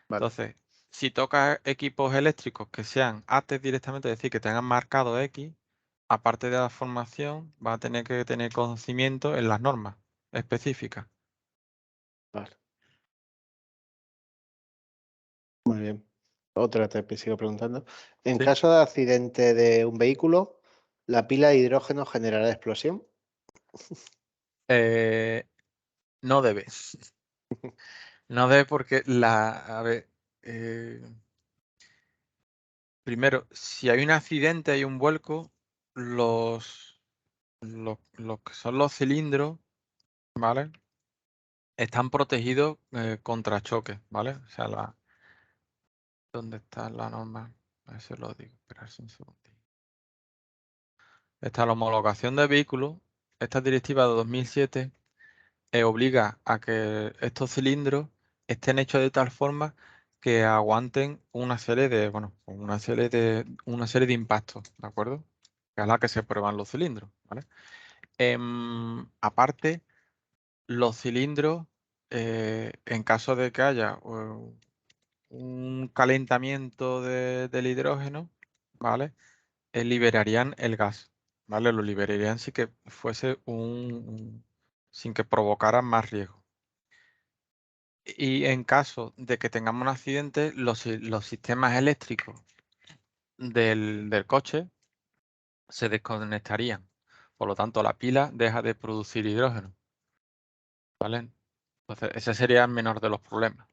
Entonces, si tocas equipos eléctricos que sean ATES directamente, es decir, que tengan marcado X, aparte de la formación, va a tener que tener conocimiento en las normas específicas. Vale. Muy bien. Otra te sigo preguntando. En Sí. caso de accidente de un vehículo, ¿la pila de hidrógeno generará explosión? No debe. No debe porque a ver, primero, si hay un accidente, hay un vuelco, los que son los cilindros, ¿vale? Están protegidos contra choques, ¿vale? O sea, ¿dónde está la norma? A ver si lo digo, esperarse un segundito. Está la homologación de vehículos. Esta directiva de 2007 obliga a que estos cilindros estén hechos de tal forma que aguanten una serie de, bueno, una serie de impactos, ¿de acuerdo? Que es la que se prueban los cilindros, ¿vale? Aparte, los cilindros, en caso de que haya un calentamiento del hidrógeno, ¿vale? Liberarían el gas, ¿vale? Lo liberarían sin que fuese sin que provocara más riesgo. Y en caso de que tengamos un accidente, los sistemas eléctricos del coche se desconectarían. Por lo tanto, la pila deja de producir hidrógeno, ¿vale? Entonces, ese sería el menor de los problemas.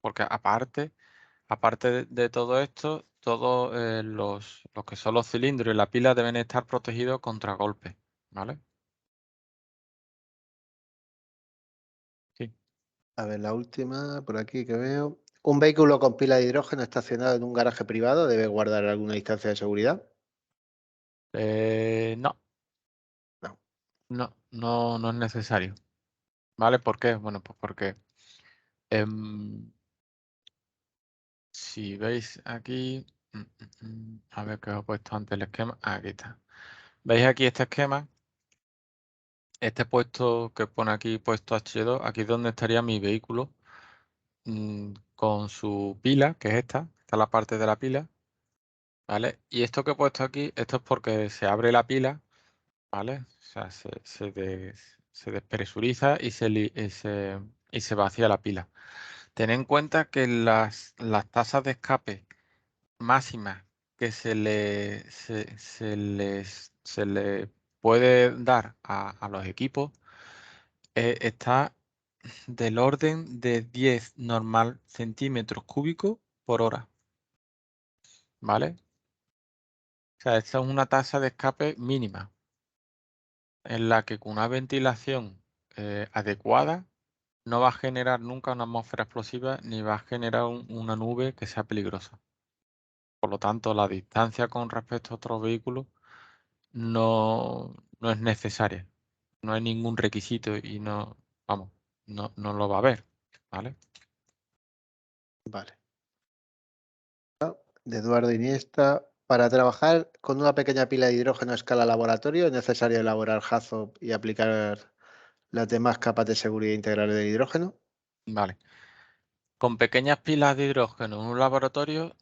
Porque aparte de todo esto, todos los que son los cilindros y la pila deben estar protegidos contra golpes, ¿vale? Sí. A ver, la última por aquí que veo. ¿Un vehículo con pila de hidrógeno estacionado en un garaje privado debe guardar alguna distancia de seguridad? No, No. no es necesario. ¿Vale? ¿Por qué? Bueno, pues porque si veis aquí, a ver que os he puesto antes el esquema, aquí está. ¿Veis aquí este esquema? Este puesto que pone aquí, puesto H2, aquí es donde estaría mi vehículo con su pila, que es esta es la parte de la pila, ¿vale? Y esto que he puesto aquí, esto es porque se abre la pila, ¿vale? O sea, se despresuriza y se vacía la pila. Ten en cuenta que las tasas de escape máximas que se le puede dar a los equipos está del orden de 10 normal centímetros cúbicos por hora, ¿vale? O sea, esta es una tasa de escape mínima en la que con una ventilación adecuada no va a generar nunca una atmósfera explosiva ni va a generar una nube que sea peligrosa. Por lo tanto, la distancia con respecto a otros vehículos no es necesaria. No hay ningún requisito y no, vamos, no lo va a haber, ¿vale? Vale. De Eduardo Iniesta. Para trabajar con una pequeña pila de hidrógeno a escala laboratorio, ¿es necesario elaborar HAZOP y aplicar las demás capas de seguridad integrales del hidrógeno? Vale. Con pequeñas pilas de hidrógeno en un laboratorio,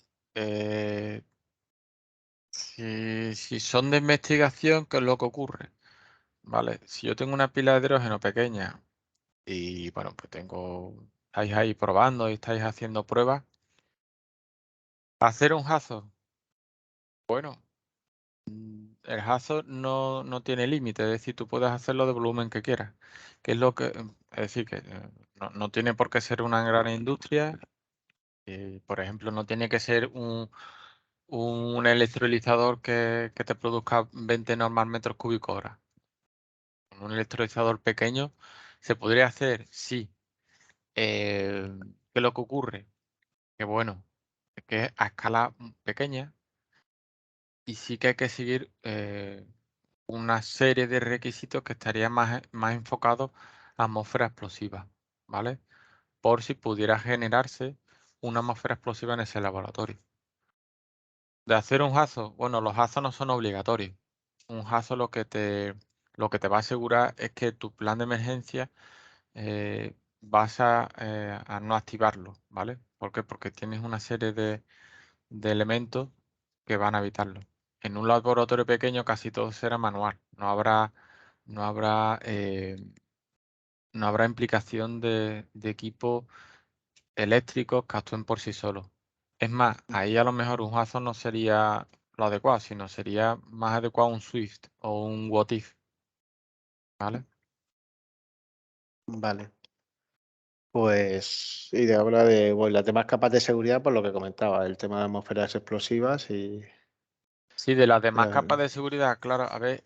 si son de investigación, ¿qué es lo que ocurre? Vale, si yo tengo una pila de hidrógeno pequeña y bueno, pues estáis ahí probando y estáis haciendo pruebas, hacer un hazo, bueno, el hazo no tiene límite, es decir, tú puedes hacerlo de volumen que quieras, que es lo que, es decir, que no tiene por qué ser una gran industria, por ejemplo, no tiene que ser un electrolizador que te produzca 20 normal metros cúbicos hora. Un electrolizador pequeño se podría hacer, sí. ¿Qué es lo que ocurre? Que bueno, que es a escala pequeña y sí que hay que seguir una serie de requisitos que estarían más enfocados a atmósfera explosiva, ¿vale? Por si pudiera generarse una atmósfera explosiva en ese laboratorio. De hacer un hazo, bueno, los hazos no son obligatorios. Un hazo lo que te va a asegurar es que tu plan de emergencia vas a no activarlo, ¿vale? ¿Por qué? Porque tienes una serie de elementos que van a evitarlo. En un laboratorio pequeño casi todo será manual. No habrá implicación de equipos eléctricos que actúen por sí solos. Es más, ahí a lo mejor un Watson no sería lo adecuado, sino sería más adecuado un Swift o un What If. ¿Vale? Vale. Pues, y de habla de bueno, las demás capas de seguridad, por lo que comentaba, el tema de atmósferas explosivas y... Sí, de las demás Ya, capas de seguridad, claro, a ver,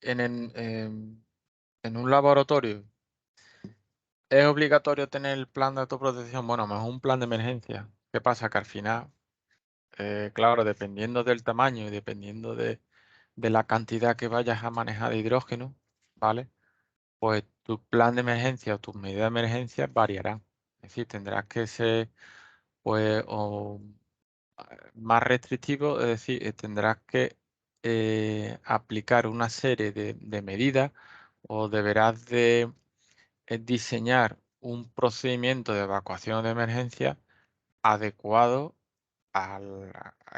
en un laboratorio es obligatorio tener el plan de autoprotección, bueno, mejor un plan de emergencia. ¿Qué pasa? Que al final, claro, dependiendo del tamaño y dependiendo de la cantidad que vayas a manejar de hidrógeno, ¿vale? Pues tu plan de emergencia o tus medidas de emergencia variarán. Es decir, tendrás que ser, pues, más restrictivo, es decir, tendrás que aplicar una serie de medidas o deberás de diseñar un procedimiento de evacuación de emergencia adecuado a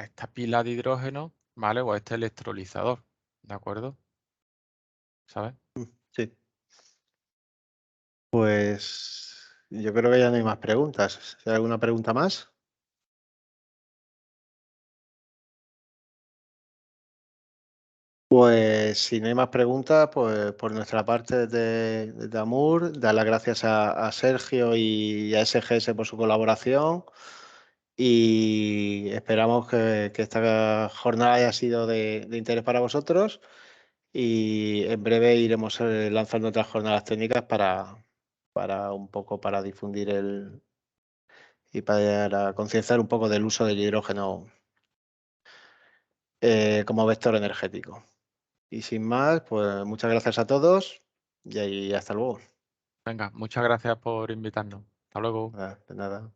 esta pila de hidrógeno, ¿vale? O a este electrolizador, ¿de acuerdo? ¿Sabes? sí. Pues yo creo que ya no hay más preguntas. ¿Hay alguna pregunta más? Pues si no hay más preguntas, pues por nuestra parte desde Amur, dar las gracias a Sergio y a SGS por su colaboración y esperamos que esta jornada haya sido de interés para vosotros y en breve iremos lanzando otras jornadas técnicas para un poco para difundir y para concienciar un poco del uso del hidrógeno como vector energético. Y sin más, pues muchas gracias a todos y hasta luego. Venga, muchas gracias por invitarnos. Hasta luego. De nada.